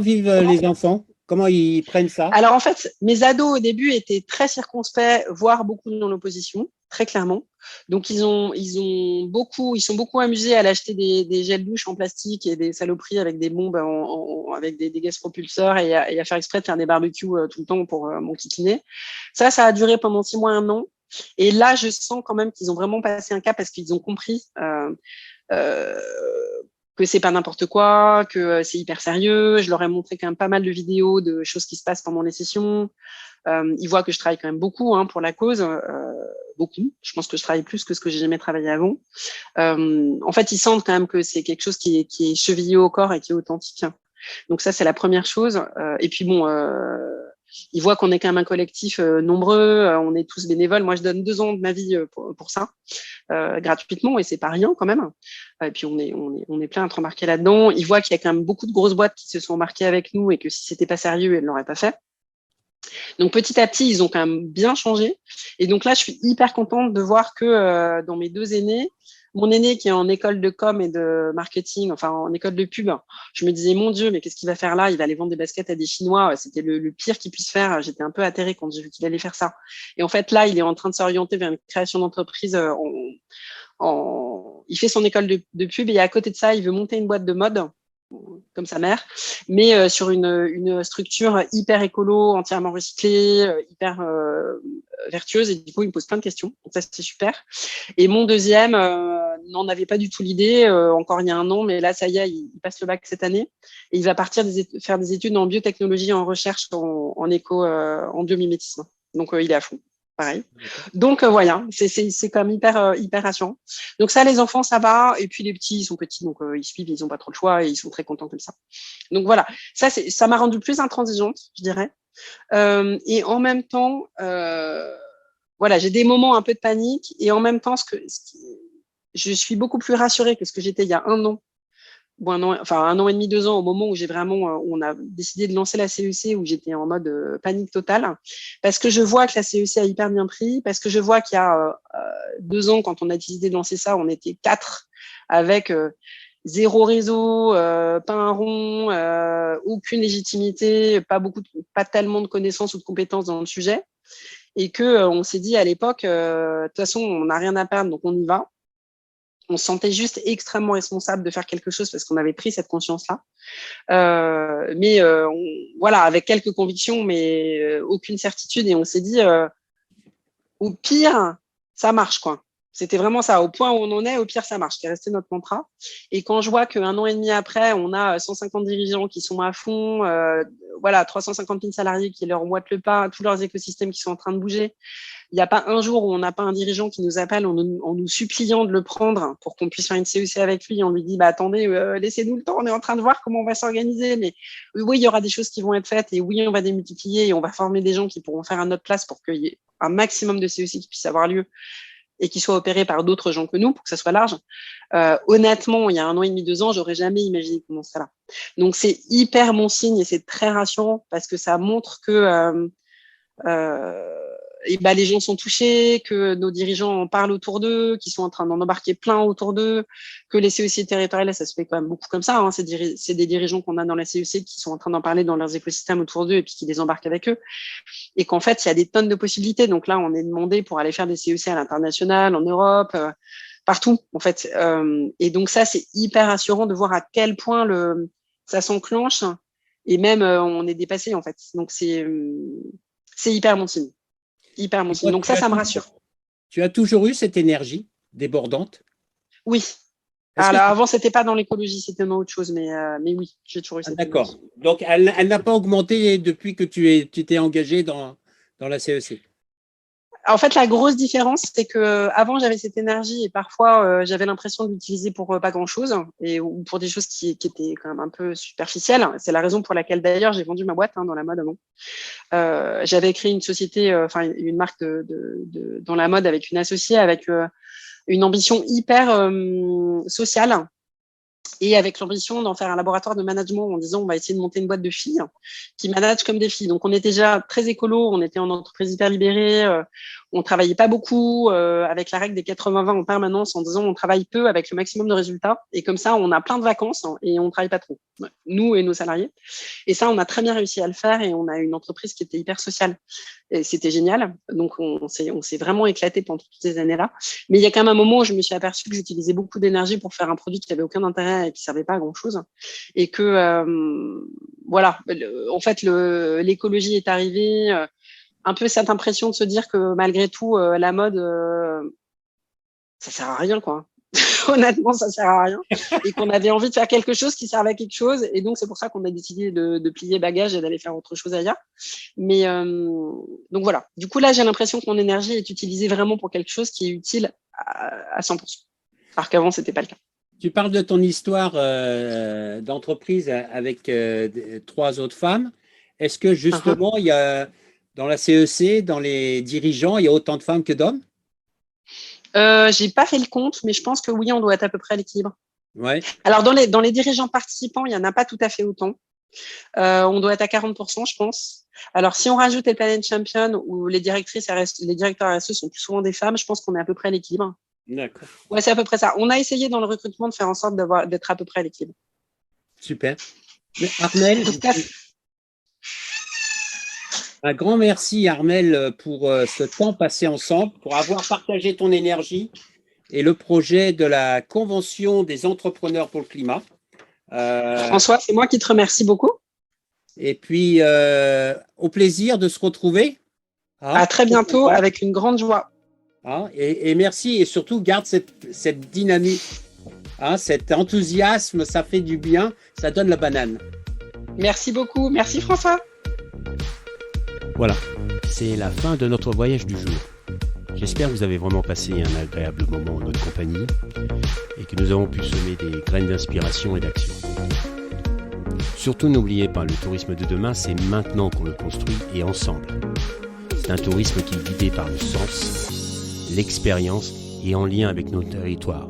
Speaker 1: vivent les enfants? Comment ils prennent ça?
Speaker 2: Alors, en fait, mes ados, au début, étaient très circonspects, voire beaucoup dans l'opposition, très clairement. Donc, ils sont beaucoup amusés à l'acheter des gels douche en plastique et des saloperies avec des bombes, avec des gaz propulseurs et à faire exprès de faire des barbecues tout le temps pour mon kikiné. Ça a duré pendant 6 mois, 1 an. Et là, je sens quand même qu'ils ont vraiment passé un cap parce qu'ils ont compris euh, que c'est pas n'importe quoi, que c'est hyper sérieux. Je leur ai montré quand même pas mal de vidéos de choses qui se passent pendant les sessions. Ils voient que je travaille quand même beaucoup pour la cause, beaucoup. Je pense que je travaille plus que ce que j'ai jamais travaillé avant. En fait, ils sentent quand même que c'est quelque chose qui est chevillé au corps et qui est authentique. Donc ça, c'est la première chose. Et puis bon, ils voient qu'on est quand même un collectif nombreux, on est tous bénévoles. Moi, je donne 2 ans de ma vie pour ça, gratuitement, et c'est pas rien quand même. Et puis on est plein à être embarqués là-dedans. Ils voient qu'il y a quand même beaucoup de grosses boîtes qui se sont embarquées avec nous et que si c'était pas sérieux, elles l'auraient pas fait. Donc petit à petit, ils ont quand même bien changé. Et donc là, je suis hyper contente de voir que dans mes 2 aînés, mon aîné qui est en école de com et de marketing, enfin en école de pub, je me disais, mon Dieu, mais qu'est-ce qu'il va faire là? Il va aller vendre des baskets à des Chinois. C'était le pire qu'il puisse faire. J'étais un peu atterrée quand j'ai vu qu'il allait faire ça. Et en fait, là, il est en train de s'orienter vers une création d'entreprise. Il fait son école de pub et à côté de ça, il veut monter une boîte de mode comme sa mère, mais sur une structure hyper écolo, entièrement recyclée, hyper vertueuse. Et du coup, il me pose plein de questions. Donc ça, c'est super. Et mon deuxième n'en avait pas du tout l'idée, encore il y a 1 an, mais là, ça y est, il passe le bac cette année. Et il va partir faire des études en biotechnologie, en recherche, en éco, en biomimétisme. Donc, il est à fond. Pareil. Donc voilà, c'est quand même hyper rassurant. Donc ça, les enfants, ça va. Et puis les petits, ils sont petits, donc ils suivent, ils n'ont pas trop le choix et ils sont très contents comme ça. Donc voilà, ça m'a rendu plus intransigeante, je dirais. Et en même temps, voilà, j'ai des moments un peu de panique et en même temps, je suis beaucoup plus rassurée que ce que j'étais il y a 1 an. Bon, 1 an et demi, 2 ans, au moment où où on a décidé de lancer la CEC, où j'étais en mode panique totale, parce que je vois que la CEC a hyper bien pris, parce que je vois qu'il y a 2 ans, quand on a décidé de lancer ça, on était 4 avec 0 réseau, pas un rond, aucune légitimité, pas tellement de connaissances ou de compétences dans le sujet, et que on s'est dit à l'époque, de toute façon, on n'a rien à perdre, donc on y va. On se sentait juste extrêmement responsable de faire quelque chose parce qu'on avait pris cette conscience-là. Mais voilà, avec quelques convictions, mais aucune certitude. Et on s'est dit, au pire, ça marche, quoi. C'était vraiment ça. Au point où on en est, au pire, ça marche. C'est resté notre mantra. Et quand je vois qu'1 an et demi après, on a 150 dirigeants qui sont à fond, voilà, 350 000 salariés qui leur moitent le pas, tous leurs écosystèmes qui sont en train de bouger. Il n'y a pas un jour où on n'a pas un dirigeant qui nous appelle en nous suppliant de le prendre pour qu'on puisse faire une CEC avec lui. On lui dit, bah, attendez, laissez-nous le temps, on est en train de voir comment on va s'organiser. Mais oui, il y aura des choses qui vont être faites et oui, on va démultiplier et on va former des gens qui pourront faire à notre place pour qu'il y ait un maximum de CEC qui puisse avoir lieu et qui soit opéré par d'autres gens que nous pour que ça soit large. Honnêtement, il y a 1 an et demi, 2 ans, j'aurais jamais imaginé qu'on en serait là. Donc, c'est hyper bon signe et c'est très rassurant parce que ça montre que et ben, les gens sont touchés, que nos dirigeants en parlent autour d'eux, qu'ils sont en train d'en embarquer plein autour d'eux, que les CEC territoriales, ça se fait quand même beaucoup comme ça. Hein. C'est des dirigeants qu'on a dans la CEC qui sont en train d'en parler dans leurs écosystèmes autour d'eux et puis qui les embarquent avec eux. Et qu'en fait, il y a des tonnes de possibilités. Donc là, on est demandé pour aller faire des CEC à l'international, en Europe, partout, en fait. Et donc ça, c'est hyper rassurant de voir à quel point ça s'enclenche et même on est dépassé, en fait. Donc c'est hyper bon signe. Hyper bon signe. Donc ça me rassure.
Speaker 1: Tu as toujours eu cette énergie débordante?
Speaker 2: Oui. Alors, avant, c'était pas dans l'écologie, c'était dans autre chose, mais oui, j'ai toujours eu cette énergie.
Speaker 1: D'accord. Donc, elle n'a pas augmenté depuis que tu t'es engagé dans la CEC?
Speaker 2: En fait, la grosse différence, c'est que avant j'avais cette énergie et parfois j'avais l'impression de l'utiliser pour pas grand-chose ou pour des choses qui étaient quand même un peu superficielles. C'est la raison pour laquelle d'ailleurs j'ai vendu ma boîte dans la mode avant. J'avais créé une société, une marque dans la mode avec une associée, avec une ambition hyper sociale. et avec l'ambition d'en faire un laboratoire de management en disant on va essayer de monter une boîte de filles qui managent comme des filles. Donc on était déjà très écolo, on était en entreprise hyper libérée, on travaillait pas beaucoup avec la règle des 80-20 en permanence en disant on travaille peu avec le maximum de résultats et comme ça on a plein de vacances et on travaille pas trop, nous et nos salariés. Et ça on a très bien réussi à le faire et on a une entreprise qui était hyper sociale. Et c'était génial. Donc on s'est vraiment éclaté pendant toutes ces années-là. Mais il y a quand même un moment où je me suis aperçue que j'utilisais beaucoup d'énergie pour faire un produit qui avait aucun intérêt et qui servait pas à grand chose. Et que voilà, en fait l'écologie est arrivée. Un peu cette impression de se dire que malgré tout la mode ça sert à rien quoi. Honnêtement, ça sert à rien et qu'on avait envie de faire quelque chose qui servait à quelque chose et donc c'est pour ça qu'on a décidé de plier bagages et d'aller faire autre chose ailleurs. Mais donc voilà. Du coup là, j'ai l'impression que mon énergie est utilisée vraiment pour quelque chose qui est utile à 100%. Alors qu'avant, c'était pas le cas.
Speaker 1: Tu parles de ton histoire d'entreprise avec 3 autres femmes. Est-ce que justement, il y a dans la CEC, dans les dirigeants, il y a autant de femmes que d'hommes?
Speaker 2: J'ai pas fait le compte, mais je pense que oui, on doit être à peu près à l'équilibre.
Speaker 1: Ouais.
Speaker 2: Alors dans les dirigeants participants, il y en a pas tout à fait autant. On doit être à 40%, je pense. Alors si on rajoute les Planet Champions où les directrices les directeurs RSE sont plus souvent des femmes, je pense qu'on est à peu près à l'équilibre.
Speaker 1: D'accord.
Speaker 2: Ouais, c'est à peu près ça. On a essayé dans le recrutement de faire en sorte d'être à peu près à l'équilibre.
Speaker 1: Super. Armelle, un grand merci Armelle pour ce temps passé ensemble, pour avoir partagé ton énergie et le projet de la Convention des entrepreneurs pour le climat.
Speaker 2: François, c'est moi qui te remercie beaucoup.
Speaker 1: Et puis, au plaisir de se retrouver.
Speaker 2: À très bientôt, avec une grande joie.
Speaker 1: Et merci, et surtout, garde cette dynamique, cet enthousiasme, ça fait du bien, ça donne la banane.
Speaker 2: Merci beaucoup, merci François.
Speaker 1: Voilà, c'est la fin de notre voyage du jour. J'espère que vous avez vraiment passé un agréable moment en notre compagnie et que nous avons pu semer des graines d'inspiration et d'action. Surtout n'oubliez pas, le tourisme de demain, c'est maintenant qu'on le construit et ensemble. C'est un tourisme qui est guidé par le sens, l'expérience et en lien avec nos territoires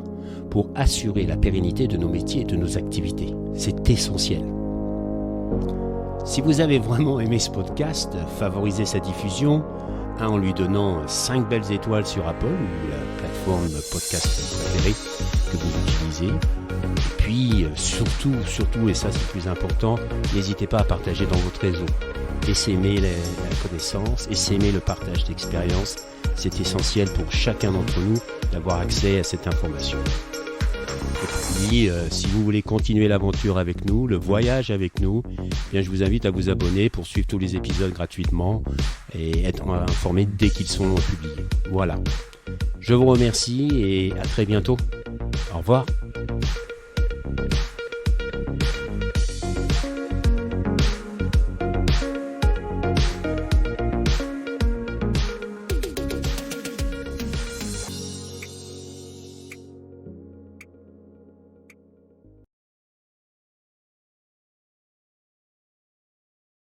Speaker 1: pour assurer la pérennité de nos métiers et de nos activités. C'est essentiel. Si vous avez vraiment aimé ce podcast, favorisez sa diffusion en lui donnant 5 belles étoiles sur Apple ou la plateforme podcast préférée que vous utilisez. Et puis surtout, et ça c'est le plus important, n'hésitez pas à partager dans votre réseau. Essaimer la connaissance, essaimer le partage d'expérience. C'est essentiel pour chacun d'entre nous d'avoir accès à cette information. Et puis, si vous voulez continuer l'aventure avec nous, le voyage avec nous, bien, je vous invite à vous abonner pour suivre tous les épisodes gratuitement et être informé dès qu'ils sont publiés. Voilà. Je vous remercie et à très bientôt. Au revoir.